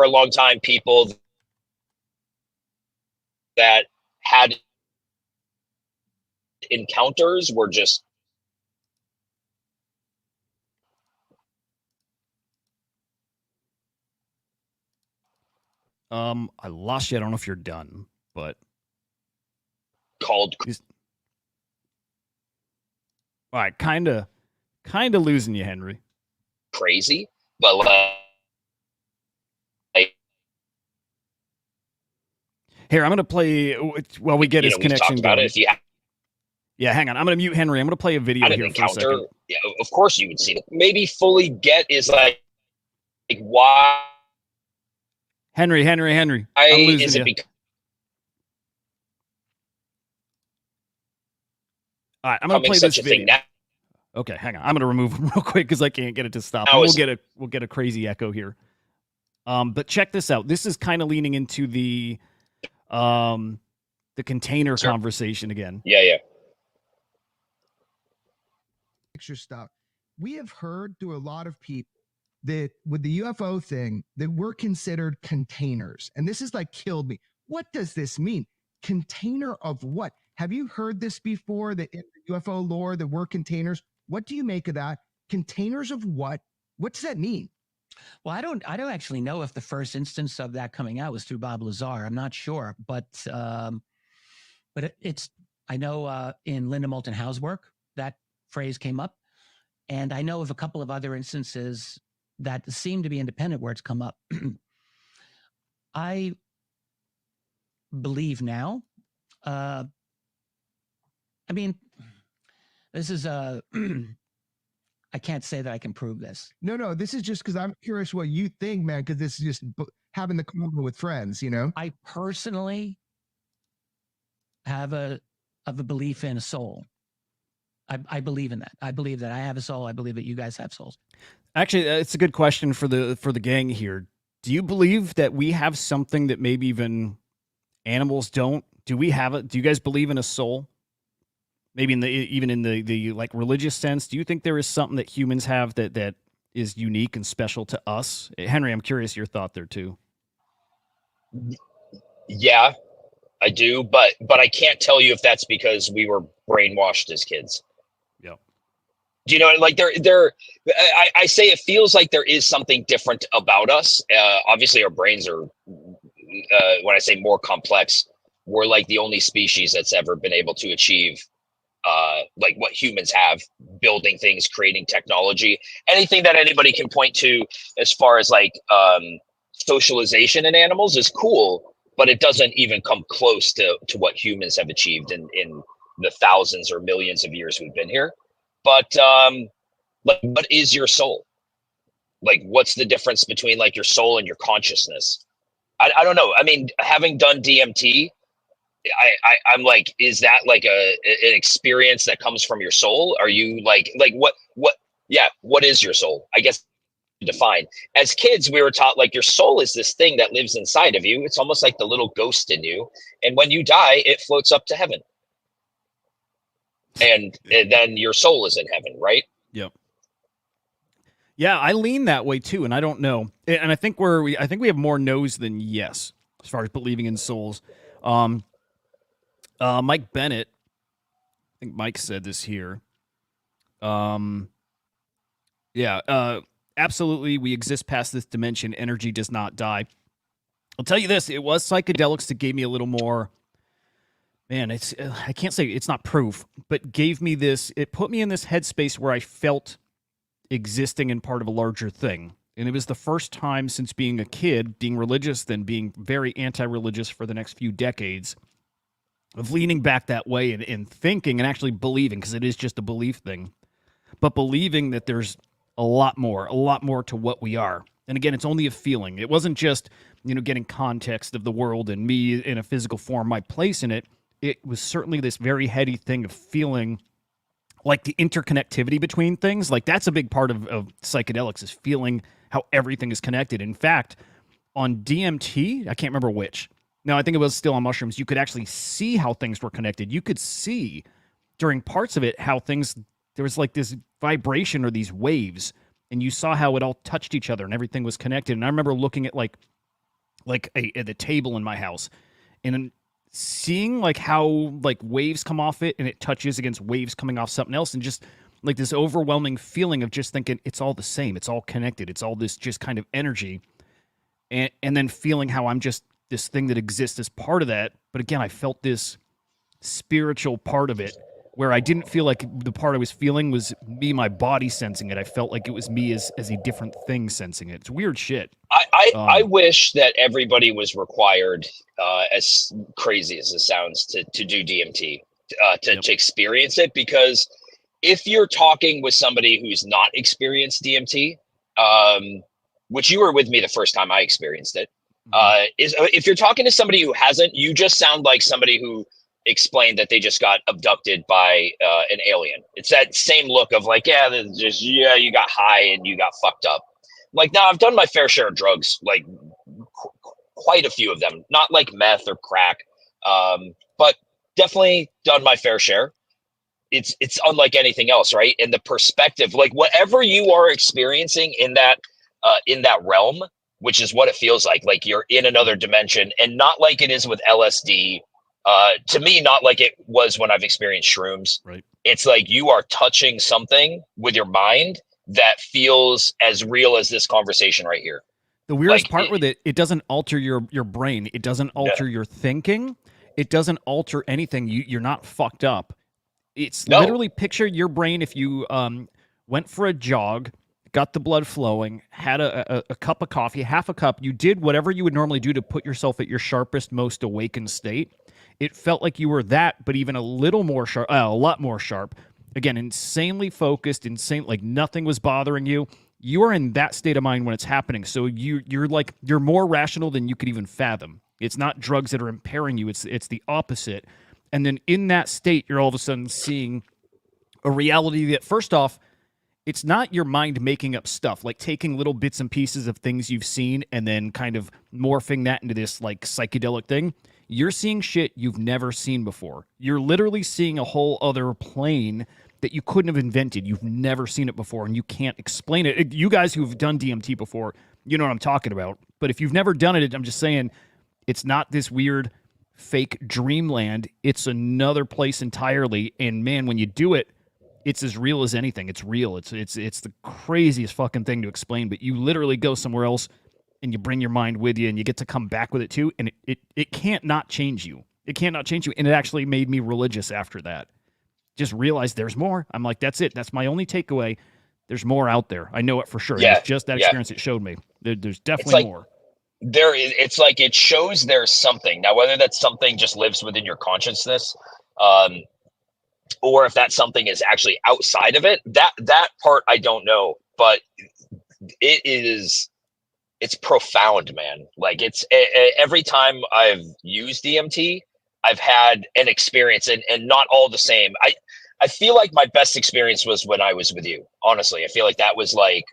a long time, people that had encounters were just I lost you. I don't know if you're done, but called all right, kind of losing you, Henry. crazy, but like Here, I'm gonna play while we get his connection about going. it. If you Yeah, hang on. I'm gonna mute Henry. I'm gonna play a video had an here for a encounter, second. yeah, of course you would see it. Maybe fully get is like why Henry. I'm losing is you. it All right, I'm gonna becoming play such this a thing video. now? Okay, hang on. I'm gonna remove him real quick because I can't get it to stop. Now And is- we'll get a crazy echo here. But check this out. This is kind of leaning into the container Sure. conversation again. Yeah. Picture stuff. We have heard through a lot of people that with the UFO thing that we're considered containers, and this is like killed me. What does this mean? Container of what? Have you heard this before? That in the UFO lore that we're containers. What do you make of that? Containers of what? What does that mean? Well, I don't actually know if the first instance of that coming out was through Bob Lazar. I'm not sure, but it's. I know in Linda Moulton Howe's work that phrase came up, and I know of a couple of other instances that seem to be independent where it's come up. I believe now. I mean, this is a. I can't say that I can prove this. No. This is just because I'm curious what you think, man. Because this is just having the convo with friends, you know. I personally have a belief in a soul. I believe in that. I believe that I have a soul. I believe that you guys have souls. Actually, it's a good question for the gang here. Do you believe that we have something that maybe even animals don't? Do we have it? Do you guys believe in a soul? Maybe even in the like religious sense, do you think there is something that humans have that is unique and special to us? Henry, I'm curious your thought there too. Yeah, I do, but I can't tell you if that's because we were brainwashed as kids. Yep. Do you know, like I say it feels like there is something different about us. Obviously our brains are, when I say more complex, we're like the only species that's ever been able to achieve like what humans have, building things, creating technology, anything that anybody can point to as far as like socialization in animals is cool, but it doesn't even come close to what humans have achieved in the thousands or millions of years we've been here. But like, what is your soul? Like, what's the difference between like your soul and your consciousness? I don't know. I mean, having done DMT, I'm like, is that like an experience that comes from your soul? Are you like what? Yeah, what is your soul? I guess define. As kids, we were taught like your soul is this thing that lives inside of you. It's almost like the little ghost in you, and when you die, it floats up to heaven, and then your soul is in heaven, right? Yep. Yeah, I lean that way too, and I don't know. And I think we have more no's than yes as far as believing in souls. Mike Bennett, I think Mike said this here. Absolutely, we exist past this dimension. Energy does not die. I'll tell you this: it was psychedelics that gave me a little more. Man, I can't say it's not proof, but gave me this. It put me in this headspace where I felt existing in part of a larger thing. And it was the first time since being a kid, being religious, then being very anti-religious for the next few decades, of leaning back that way and thinking and actually believing, because it is just a belief thing, but believing that there's a lot more to what we are. And again, it's only a feeling. It wasn't just, getting context of the world and me in a physical form, my place in it. It was certainly this very heady thing of feeling like the interconnectivity between things. Like that's a big part of psychedelics, is feeling how everything is connected. In fact, on DMT, I can't remember which. No, I think it was still on mushrooms. You could actually see how things were connected. You could see during parts of it how there was like this vibration or these waves, and you saw how it all touched each other and everything was connected. And I remember looking at at the table in my house and seeing like how like waves come off it and it touches against waves coming off something else, and just like this overwhelming feeling of just thinking it's all the same, it's all connected, it's all this just kind of energy, and then feeling how I'm just this thing that exists as part of that. But again, I felt this spiritual part of it where I didn't feel like the part I was feeling was me, my body sensing it. I felt like it was me as a different thing sensing it. It's weird shit. I wish that everybody was required, as crazy as it sounds, to do DMT, to experience it. Because if you're talking with somebody who's not experienced DMT, which you were with me the first time I experienced it, if you're talking to somebody who hasn't, you just sound like somebody who explained that they just got abducted by an alien. It's that same look of like, you got high and you got fucked up. Like, now I've done my fair share of drugs, like quite a few of them, not like meth or crack, but definitely done my fair share. It's unlike anything else, right? And the perspective, like whatever you are experiencing in that realm, which is what it feels like you're in another dimension, and not like it is with LSD. To me, not like it was when I've experienced shrooms. Right. It's like you are touching something with your mind that feels as real as this conversation right here. The weirdest part with it doesn't alter your brain. It doesn't alter your thinking. It doesn't alter anything. You're not fucked up. It's literally, picture your brain if you went for a jog, got the blood flowing, had a cup of coffee, half a cup. You did whatever you would normally do to put yourself at your sharpest, most awakened state. It felt like you were that, but even a little more sharp, a lot more sharp. Again, insanely focused, like nothing was bothering you. You are in that state of mind when it's happening. So you're more rational than you could even fathom. It's not drugs that are impairing you. It's the opposite. And then in that state, you're all of a sudden seeing a reality that, first off, it's not your mind making up stuff, like taking little bits and pieces of things you've seen and then kind of morphing that into this like psychedelic thing. You're seeing shit you've never seen before. You're literally seeing a whole other plane that you couldn't have invented. You've never seen it before, and you can't explain it. You guys who've done DMT before, you know what I'm talking about. But if you've never done it, I'm just saying, it's not this weird fake dreamland. It's another place entirely. And man, when you do it, it's as real as anything. It's real. It's the craziest fucking thing to explain. But you literally go somewhere else, and you bring your mind with you, and you get to come back with it too. And it can't not change you. It can't not change you. And it actually made me religious after that. Just realized there's more. I'm like, that's it. That's my only takeaway. There's more out there. I know it for sure. Yeah, it's just that experience it showed me. There's definitely more. It's like it shows there's something. Now, whether that something just lives within your consciousness, or if that something is actually outside of it, that part I don't know. But it's profound, man. Like every time I've used DMT, I've had an experience, and not all the same. I feel like my best experience was when I was with you. Honestly, I feel like that was like,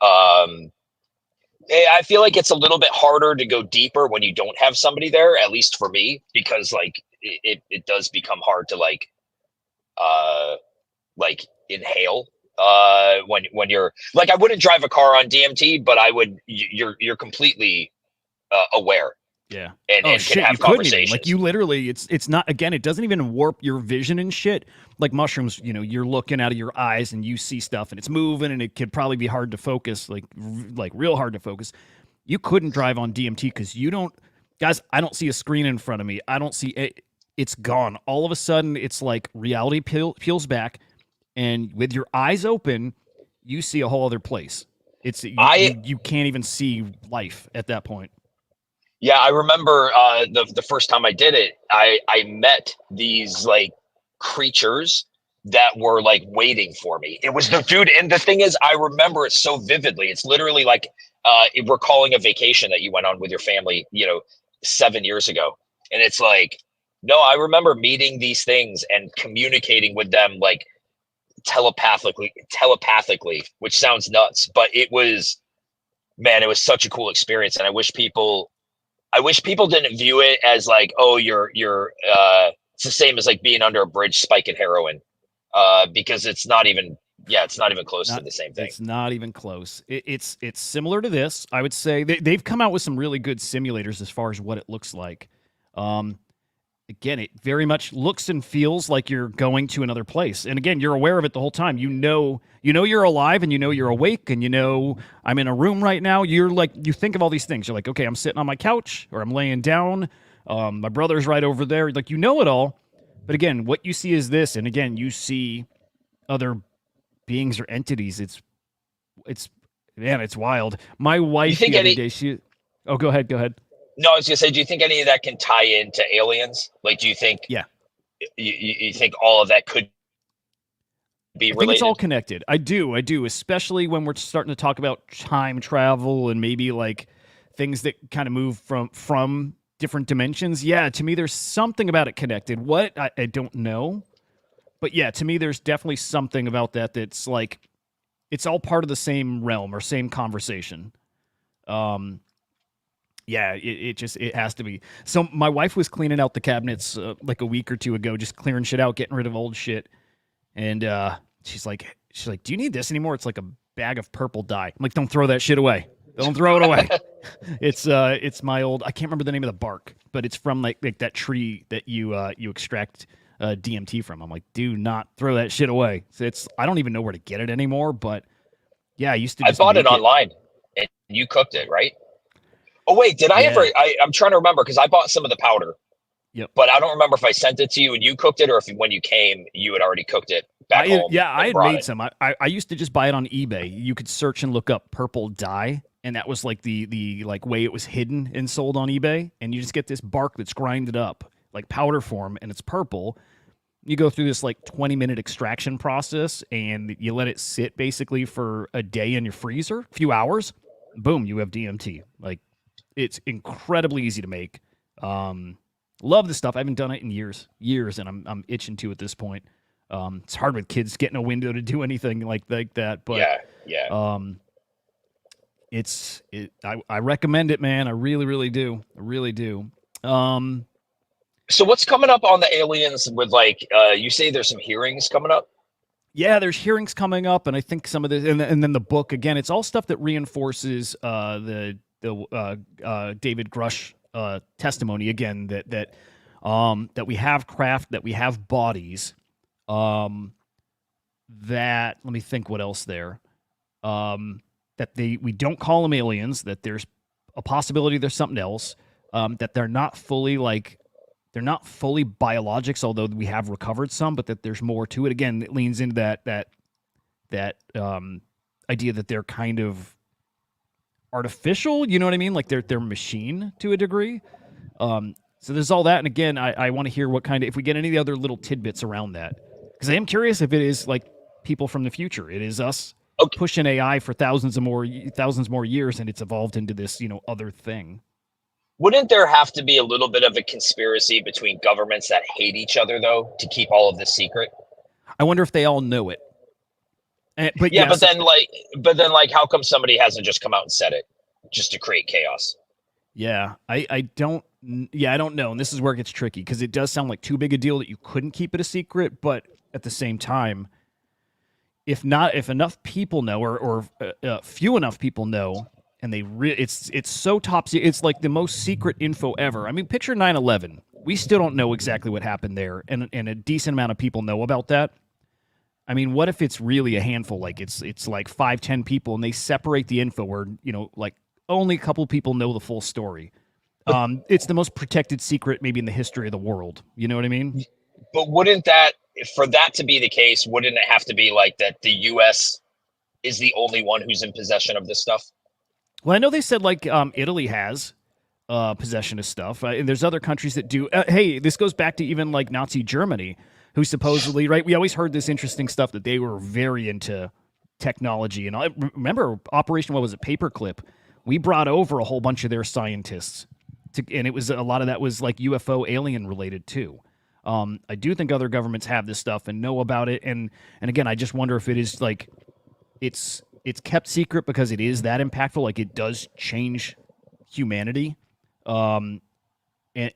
I feel like it's a little bit harder to go deeper when you don't have somebody there, at least for me, because like it does become hard to like inhale when you're like, I wouldn't drive a car on DMT, but I would. You're completely aware. Yeah. And shit, can have you couldn't even. conversations. Like you literally, it's not, again, it doesn't even warp your vision and shit. Like mushrooms, you're looking out of your eyes and you see stuff and it's moving and it could probably be hard to focus, like real hard to focus. You couldn't drive on DMT because guys, I don't see a screen in front of me. I don't see it. It's gone. All of a sudden, it's like reality peels back, and with your eyes open, you see a whole other place. You can't even see life at that point. Yeah, I remember the first time I did it, I met these like creatures that were like waiting for me. It was the dude. And the thing is, I remember it so vividly. It's literally like recalling a vacation that you went on with your family, 7 years ago. And it's like, no, I remember meeting these things and communicating with them like telepathically, which sounds nuts, but it was, man, it was such a cool experience. And I wish people didn't view it as like, oh, you're it's the same as like being under a bridge spiking heroin, because it's not even close to the same thing. It's not even close. It's similar to this. I would say they've come out with some really good simulators as far as what it looks like. Again, it very much looks and feels like you're going to another place. And again, you're aware of it the whole time. You know you're alive, and you're awake, and I'm in a room right now. You're like, you think of all these things. You're like, okay, I'm sitting on my couch, or I'm laying down. My brother's right over there. Like, you know it all. But again, what you see is this. And again, you see other beings or entities. It's wild. My wife the other day, go ahead. No, I was gonna say, do you think any of that can tie into aliens? Like, do you think? Yeah. You think all of that could be related? I think it's all connected. I do, especially when we're starting to talk about time travel and maybe like things that kind of move from different dimensions. Yeah, to me, there's something about it connected. What? I don't know. But yeah, to me, there's definitely something about that's like, it's all part of the same realm or same conversation. Yeah, it has to be. So my wife was cleaning out the cabinets like a week or two ago, just clearing shit out, getting rid of old shit. And she's like, do you need this anymore? It's like a bag of purple dye. I'm like, don't throw that shit away. Don't throw it away. It's my old, I can't remember the name of the bark, but it's from like that tree that you extract DMT from. I'm like, do not throw that shit away. So I don't even know where to get it anymore, but yeah, I used to. I bought it online, and you cooked it, right? Oh wait, did I ever? I'm trying to remember, because I bought some of the powder. Yep. But I don't remember if I sent it to you and you cooked it, or if when you came you had already cooked it back home. Yeah, I had made some. I used to just buy it on eBay. You could search and look up purple dye, and that was like the like way it was hidden and sold on eBay. And you just get this bark that's grinded up like powder form, and it's purple. You go through this like 20-minute extraction process, and you let it sit basically for a day in your freezer, a few hours. Boom, you have DMT. Like, it's incredibly easy to make. Love this stuff. I haven't done it in years, and I'm itching to at this point. It's hard with kids getting a window to do anything like that. But yeah. I recommend it, man. I really do. So what's coming up on the aliens with like, you say there's some hearings coming up? Yeah, there's hearings coming up, and I think some of this, and then the book, again, it's all stuff that reinforces the David Grush testimony, again, that we have craft, that we have bodies, that, let me think what else there, that we don't call them aliens, that there's a possibility there's something else, that they're not fully biologics, although we have recovered some, but that there's more to it. Again, it leans into that idea that they're kind of artificial, you know what I mean? Like they're machine to a degree. So there's all that. And again, I want to hear if we get any of the other little tidbits around that, because I am curious if it is like people from the future. It is us pushing AI for thousands more years, and it's evolved into this, other thing. Wouldn't there have to be a little bit of a conspiracy between governments that hate each other, though, to keep all of this secret? I wonder if they all know it. But then how come somebody hasn't just come out and said it, just to create chaos? Yeah, I don't know. And this is where it gets tricky, because it does sound like too big a deal that you couldn't keep it a secret. But at the same time, if enough people know, or few enough people know, and it's so top secret, it's like the most secret info ever. I mean, picture 9/11. We still don't know exactly what happened there, and a decent amount of people know about that. I mean, what if it's really a handful? Like it's like 5-10 people, and they separate the info where, like only a couple people know the full story. It's the most protected secret maybe in the history of the world. You know what I mean? But for that to be the case, wouldn't it have to be like that the U.S. is the only one who's in possession of this stuff? Well, I know they said like Italy has possession of stuff, and there's other countries that do. Hey, this goes back to even like Nazi Germany. who supposedly, right? We always heard this interesting stuff that they were very into technology. And I remember Operation, what was it, Paperclip? We brought over a whole bunch of their scientists, and it was a lot of that was like UFO alien related too. I do think other governments have this stuff and know about it. And again, I just wonder if it is like it's kept secret because it is that impactful. Like it does change humanity.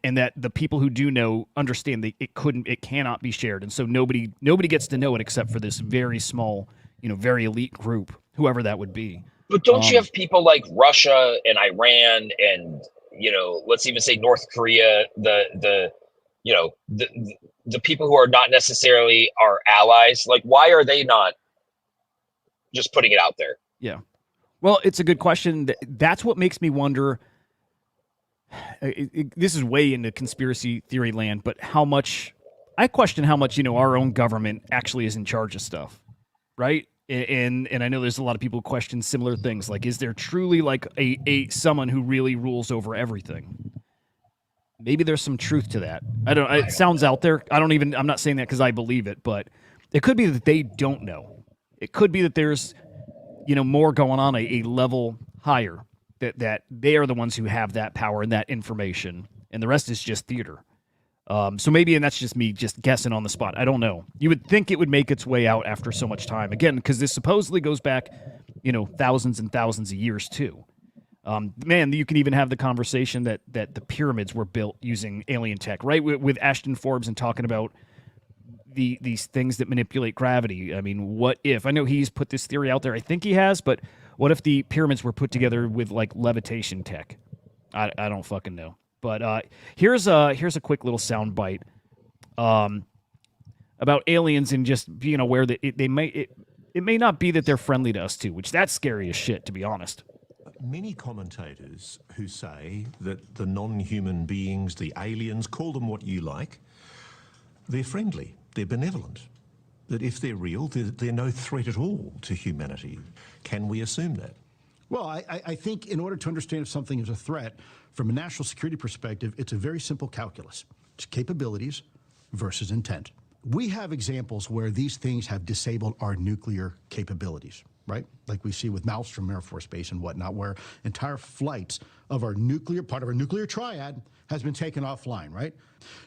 And that the people who do know understand that it cannot be shared. And so nobody gets to know it except for this very small, very elite group, whoever that would be. But don't you have people like Russia and Iran and, let's even say North Korea, the people who are not necessarily our allies? Like, why are they not just putting it out there? Yeah. Well, it's a good question. That's what makes me wonder. This is way into conspiracy theory land, but I question how much, our own government actually is in charge of stuff, right? And I know there's a lot of people who question similar things. Like, is there truly like someone who really rules over everything? Maybe there's some truth to that. It sounds out there. I'm not saying that because I believe it, but it could be that they don't know. It could be that there's, more going on a level higher. That they are the ones who have that power and that information, and the rest is just theater. So maybe, and that's just me just guessing on the spot. I don't know. You would think it would make its way out after so much time. Again, because this supposedly goes back, thousands and thousands of years too. Man, you can even have the conversation that the pyramids were built using alien tech, right? With Ashton Forbes and talking about these things that manipulate gravity. I mean, what if? I know he's put this theory out there. I think he has, but what if the pyramids were put together with like levitation tech? I don't fucking know. But here's a quick little sound bite about aliens and just being aware that it may not be that they're friendly to us too, which that's scary as shit, to be honest. Many commentators who say that the non-human beings, the aliens, call them what you like, they're friendly, they're benevolent, that if they're real, they're no threat at all to humanity. Can we assume that? Well, I think in order to understand if something is a threat, from a national security perspective, it's a very simple calculus. It's capabilities versus intent. We have examples where these things have disabled our nuclear capabilities, right? Like we see with Maelstrom Air Force Base and whatnot, where entire flights of our nuclear, part of our nuclear triad, has been taken offline, right?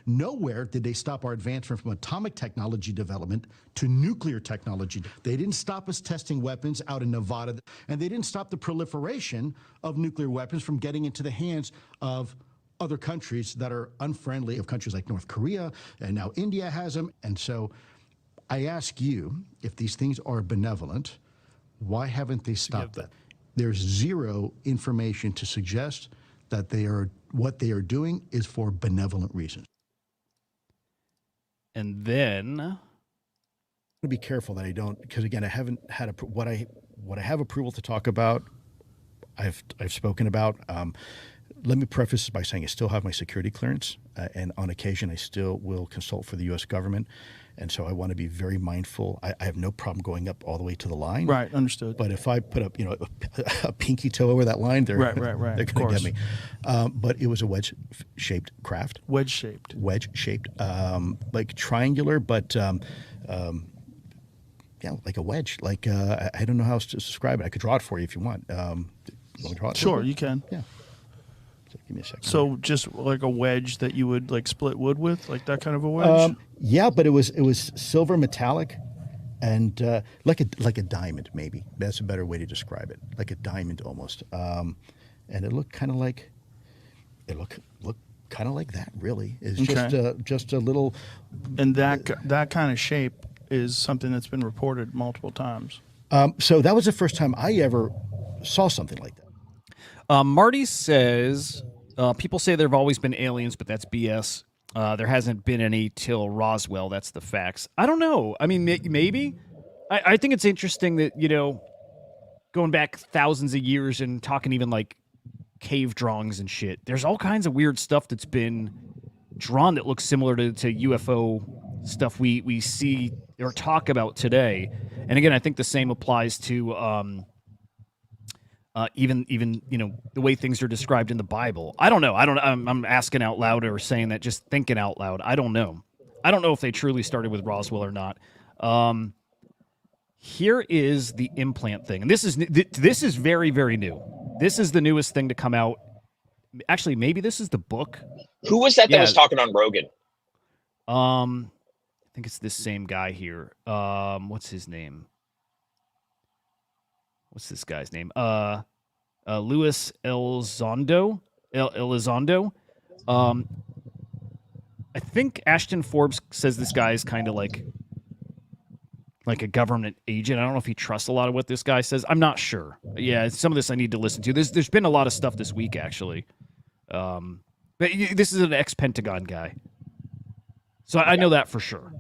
Nowhere did they stop our advancement from atomic technology development to nuclear technology. They didn't stop us testing weapons out in Nevada, and they didn't stop the proliferation of nuclear weapons from getting into the hands of other countries that are unfriendly, of countries like North Korea, and now India has them. And so I ask you, if these things are benevolent, why haven't they stopped that? There's zero information to suggest that what they are doing is for benevolent reasons. And then I'm to be careful that I don't, because again, I haven't had what I have approval to talk about. I've spoken about. Let me preface this by saying I still have my security clearance, and on occasion I still will consult for the U.S. government. And so I want to be very mindful. I have no problem going up all the way to the line. Right, understood. But if I put up, a pinky toe over that line, they're right. They're going to get me. But it was a wedge-shaped craft. Wedge-shaped. Wedge-shaped, like triangular, but like a wedge. Like I don't know how else to describe it. I could draw it for you if you want. You want me to draw it? Sure, you can. Yeah. So give me a second. So just like a wedge that you would like split wood with, like that kind of a wedge? Yeah, but it was silver metallic, and like a diamond, maybe. That's a better way to describe it. Like a diamond almost. And it looked kind of like that. Really, it's just a little. And that kind of shape is something that's been reported multiple times. So that was the first time I ever saw something like that. Marty says, people say there have always been aliens, but that's BS. There hasn't been any till Roswell. That's the facts. I don't know. I mean, maybe. I think it's interesting that, going back thousands of years and talking even like cave drawings and shit, there's all kinds of weird stuff that's been drawn that looks similar to UFO stuff we see or talk about today. And again, I think the same applies to even the way things are described in the Bible. I don't know. I'm asking out loud or saying that, just thinking out loud. I don't know. I don't know if they truly started with Roswell or not. Here is the implant thing, and this is very, very new. This is the newest thing to come out. Actually, maybe this is the book. Who was that was talking on Rogan? I think it's this same guy here. What's his name? What's this guy's name? Luis Elizondo. I think Ashton Forbes says this guy is kind of like a government agent. I don't know if he trusts a lot of what this guy says. I'm not sure. Yeah, some of this I need to listen to. There's been a lot of stuff this week, actually. But this is an ex-Pentagon guy. So I know that for sure.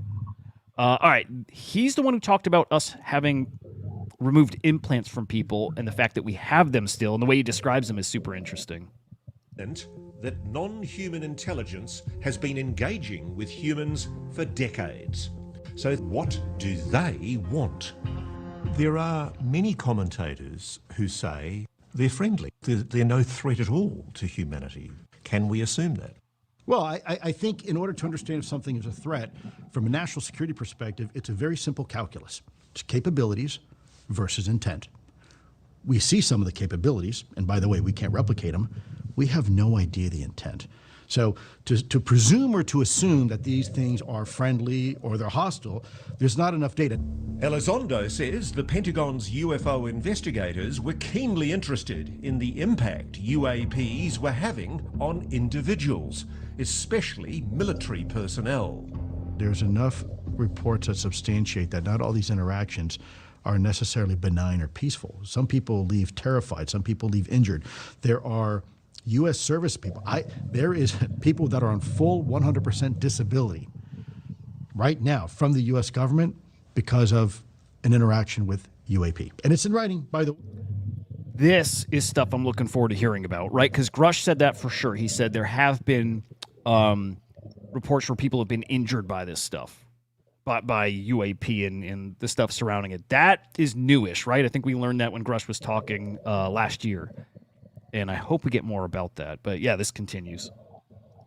All right. He's the one who talked about us having removed implants from people and the fact that we have them still, and the way he describes them is super interesting. And that non-human intelligence has been engaging with humans for decades. So what do they want? There are many commentators who say they're friendly. They're no threat at all to humanity. Can we assume that? Well, I think in order to understand if something is a threat, from a national security perspective, it's a very simple calculus. It's capabilities versus intent. We see some of the capabilities, and by the way, we can't replicate them. We have no idea the intent. So to presume or to assume that these things are friendly or they're hostile, there's not enough data. Elizondo says the Pentagon's UFO investigators were keenly interested in the impact UAPs were having on individuals, especially military personnel. There's enough reports that substantiate that not all these interactions are necessarily benign or peaceful. Some people leave terrified, some people leave injured. There are U.S. service people. There is people that are on full 100% disability right now from the U.S. government because of an interaction with UAP. And it's in writing, by the way. This is stuff I'm looking forward to hearing about, right? Because Grush said that for sure. He said there have been reports where people have been injured by this stuff, by UAP and the stuff surrounding it. That is newish, right? I think we learned that when Grush was talking last year. And I hope we get more about that. But yeah, this continues.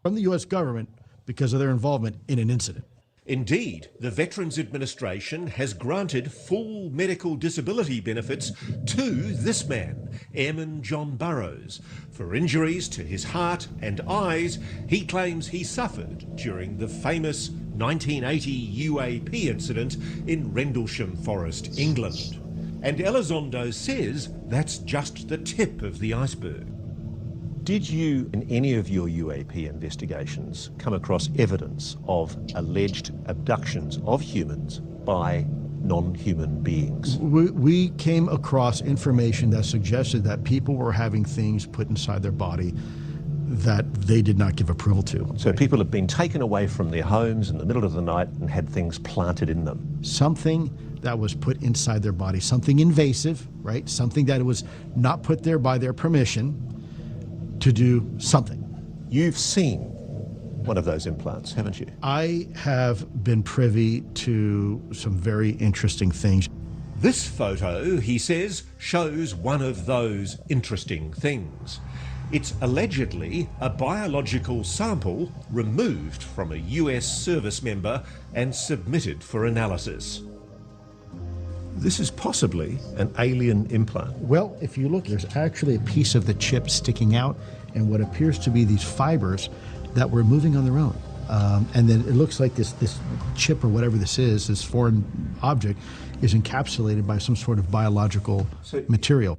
From the U.S. government because of their involvement in an incident. Indeed, the Veterans Administration has granted full medical disability benefits to this man, Airman John Burroughs, for injuries to his heart and eyes he claims he suffered during the famous 1980 UAP incident in Rendlesham Forest, England. And Elizondo says that's just the tip of the iceberg. Did you, in any of your UAP investigations, come across evidence of alleged abductions of humans by non-human beings? We came across information that suggested that people were having things put inside their body that they did not give approval to. So people have been taken away from their homes in the middle of the night and had things planted in them. Something that was put inside their body, something invasive, right? Something that was not put there by their permission to do something. You've seen one of those implants, haven't you? I have been privy to some very interesting things. This photo, he says, shows one of those interesting things. It's allegedly a biological sample removed from a US service member and submitted for analysis. This is possibly an alien implant. Well, if you look, there's actually a piece of the chip sticking out and what appears to be these fibers that were moving on their own. And then it looks like this chip or whatever this is, this foreign object, is encapsulated by some sort of biological material.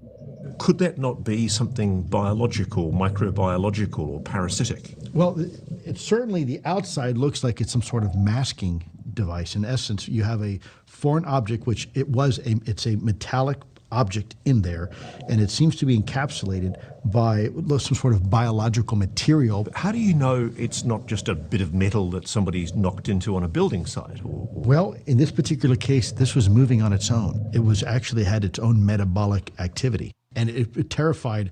Could that not be something biological, microbiological, or parasitic? Well, it certainly, the outside looks like it's some sort of masking device. In essence, you have a foreign object, which it's a metallic object in there, and it seems to be encapsulated by some sort of biological material. But how do you know it's not just a bit of metal that somebody's knocked into on a building site? Well, in this particular case, this was moving on its own. It was actually had its own metabolic activity. And it terrified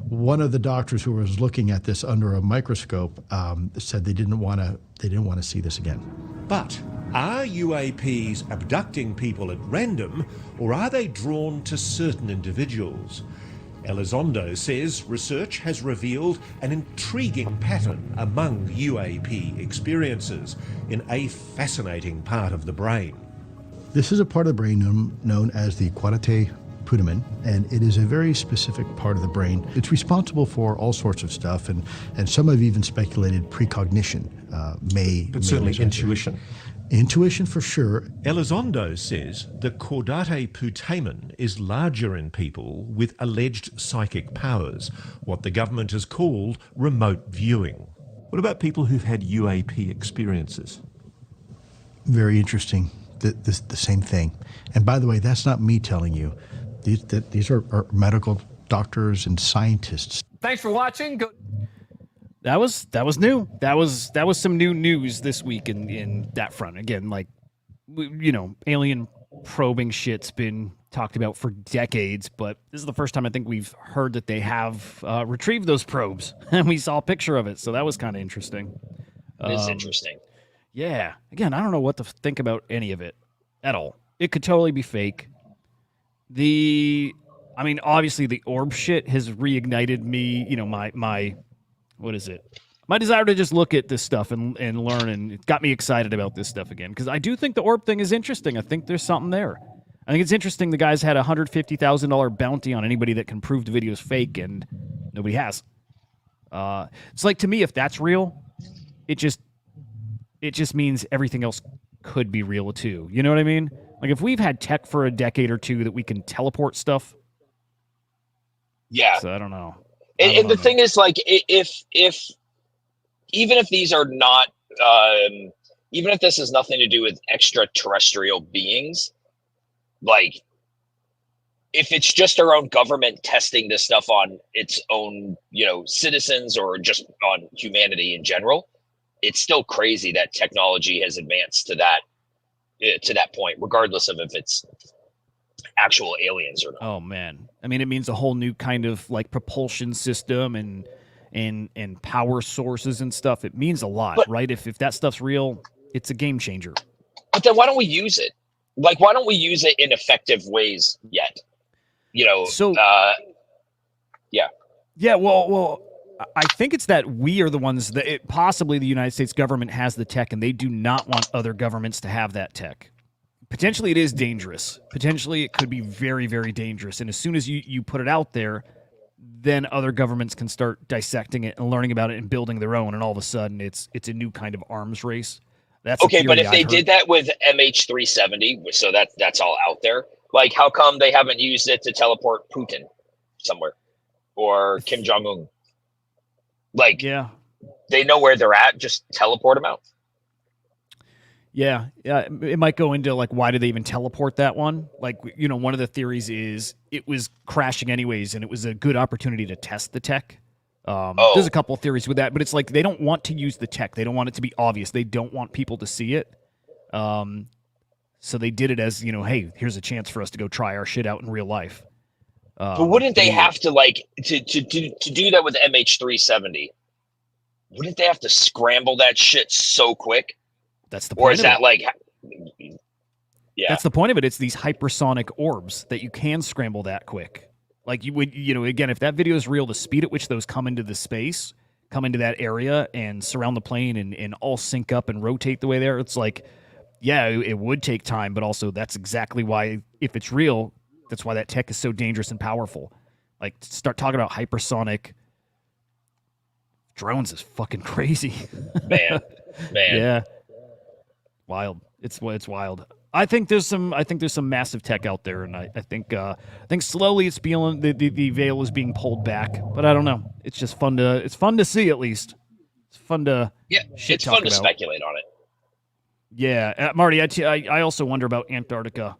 one of the doctors who was looking at this under a microscope. Said they didn't want to see this again. But are UAPs abducting people at random, or are they drawn to certain individuals? Elizondo says research has revealed an intriguing pattern among UAP experiences in a fascinating part of the brain. This is a part of the brain known as the quadrate putamen, and it is a very specific part of the brain. It's responsible for all sorts of stuff, and some have even speculated precognition may. But certainly result. intuition. Intuition for sure. Elizondo says the caudate putamen is larger in people with alleged psychic powers, what the government has called remote viewing. What about people who've had UAP experiences? Very interesting. The same thing. And by the way, that's not me telling you. These are medical doctors and scientists. Thanks for watching. That was new. That was some new news this week in that front. Again, like, you know, alien probing shit's been talked about for decades, but this is the first time I think we've heard that they have retrieved those probes, and we saw a picture of it. So that was kind of interesting. It is interesting. Yeah. Again, I don't know what to think about any of it at all. It could totally be fake. I mean, obviously the orb shit has reignited me, you know, my what is it? My desire to just look at this stuff and learn, and it got me excited about this stuff again. Because I do think the orb thing is interesting. I think there's something there. I think it's interesting the guys had a $150,000 bounty on anybody that can prove the video is fake, and nobody has. It's like, to me, if that's real, it just means everything else could be real too. You know what I mean? Like, if we've had tech for a decade or two that we can teleport stuff. Yeah. So I don't know. And the thing is, like, if even if these are not, even if this has nothing to do with extraterrestrial beings, like, if it's just our own government testing this stuff on its own, you know, citizens or just on humanity in general, it's still crazy that technology has advanced to that point, regardless of if it's actual aliens or not. Oh man, I mean, it means a whole new kind of like propulsion system and power sources and stuff. It means a lot, right? If that stuff's real, it's a game changer. But then why don't we use it? Like, why don't we use it in effective ways yet? You know, so yeah. Well, I think it's that we are the ones that possibly the United States government has the tech, and they do not want other governments to have that tech. Potentially it is dangerous. Potentially it could be very, very dangerous. And as soon as you put it out there, then other governments can start dissecting it and learning about it and building their own. And all of a sudden it's a new kind of arms race. That's okay. But if they did that with MH370, so that's all out there, like, how come they haven't used it to teleport Putin somewhere or Kim Jong-un? Like, yeah, they know where they're at. Just teleport them out. Yeah, it might go into, like, why do they even teleport that one? Like, you know, one of the theories is it was crashing anyways, and it was a good opportunity to test the tech. There's a couple of theories with that, but it's like they don't want to use the tech. They don't want it to be obvious. They don't want people to see it. So they did it as, you know, hey, here's a chance for us to go try our shit out in real life. But wouldn't they have to, like, to do that with MH370? Wouldn't they have to scramble that shit so quick? That's the point. Or is that like, yeah, that's the point of it. It's these hypersonic orbs that you can scramble that quick. Like, you would, you know, again, if that video is real, the speed at which those come into the space, come into that area and surround the plane and all sync up and rotate the way there, it's like, yeah, it would take time, but also that's exactly why, if it's real, that's why that tech is so dangerous and powerful. Like, start talking about hypersonic drones is fucking crazy. man. Yeah. Wild. It's wild. I think there's some massive tech out there, and I think slowly it's being the veil is being pulled back. But I don't know. It's just fun to see, at least. It's fun to it's fun to speculate on it. Yeah, Marty. I also wonder about Antarctica.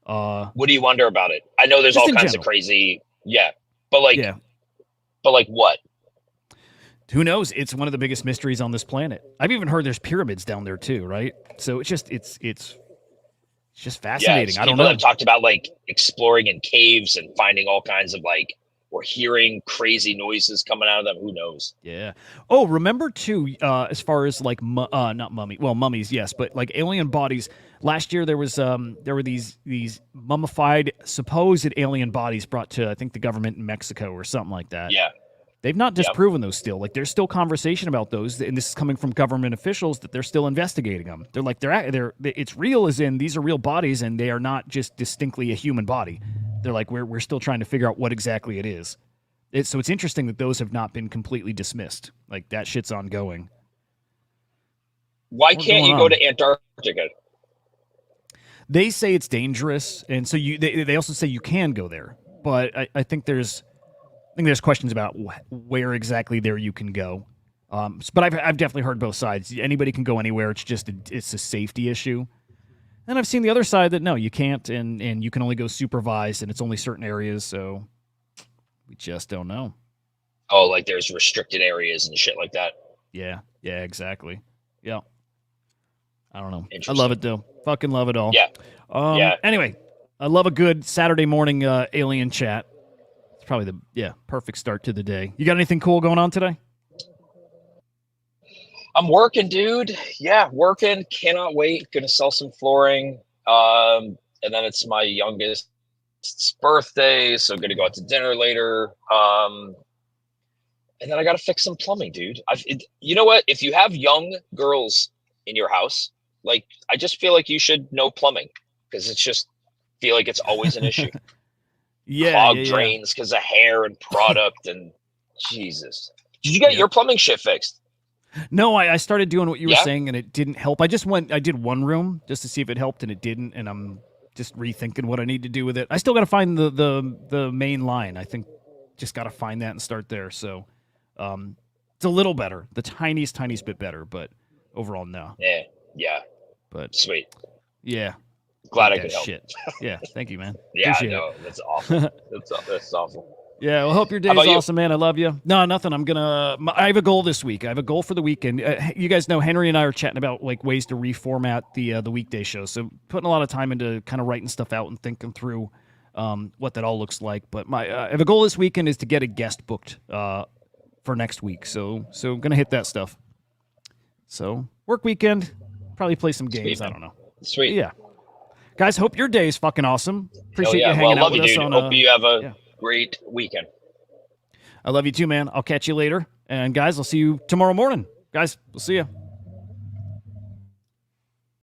What do you wonder about it? I know there's all kinds of crazy. Yeah, but like what? Who knows? It's one of the biggest mysteries on this planet. I've even heard there's pyramids down there too, right? So it's just fascinating. Yeah, I don't know. People have talked about, like, exploring in caves and finding all kinds of, like, or hearing crazy noises coming out of them. Who knows? Yeah. Oh, remember too, as far as, like, not mummies, yes, but like alien bodies. Last year there were these mummified supposed alien bodies brought to, I think, the government in Mexico or something like that. Yeah. They've not disproven those still. Like, there's still conversation about those, and this is coming from government officials that they're still investigating them. They're like, it's real, as in these are real bodies, and they are not just distinctly a human body. They're like, we're still trying to figure out what exactly it is. So it's interesting that those have not been completely dismissed. Like, that shit's ongoing. Why can't you go to Antarctica? They say it's dangerous, and so they also say you can go there. But I think there's questions about where exactly there you can go. But I've definitely heard both sides. Anybody can go anywhere. It's just it's a safety issue. And I've seen the other side that no, you can't, and you can only go supervised, and it's only certain areas. So we just don't know. Oh, like there's restricted areas and shit like that. Yeah, exactly. Yeah. I don't know. I love it though. Fucking love it all. Yeah. Anyway, I love a good Saturday morning alien chat. It's probably the perfect start to the day. You got anything cool going on today? I'm working, dude. Yeah, working. Cannot wait. Gonna sell some flooring. And then it's my youngest's birthday, so gonna go out to dinner later. And then I gotta fix some plumbing, dude. You know what? If you have young girls in your house, like, I just feel like you should know plumbing, because it's just feel like it's always an issue. Clogged drains because of hair and product and Jesus. Did you get your plumbing shit fixed? No, I started doing what you were saying, and it didn't help. I did one room just to see if it helped, and it didn't, and I'm just rethinking what I need to do with it. I still got to find the main line. I think just got to find that and start there. So it's a little better, the tiniest bit better, but overall, no. Yeah. But sweet. Yeah. Glad I could help. Shit. Yeah, thank you, man. Yeah, Appreciate I know. That's awful. That's awful. Yeah, well, hope your day's awesome, man. I love you. No, nothing. I have a goal this week. I have a goal for the weekend. You guys know Henry and I are chatting about like ways to reformat the weekday show. So putting a lot of time into kind of writing stuff out and thinking through what that all looks like. But I have a goal this weekend is to get a guest booked for next week. So I'm gonna hit that stuff. So work weekend, probably play some games. I don't know. Sweet. Yeah. Guys, hope your day is fucking awesome. Appreciate you hanging out with us. Hope you have a great weekend. I love you too, man. I'll catch you later. And guys, I'll see you tomorrow morning. Guys, we'll see you.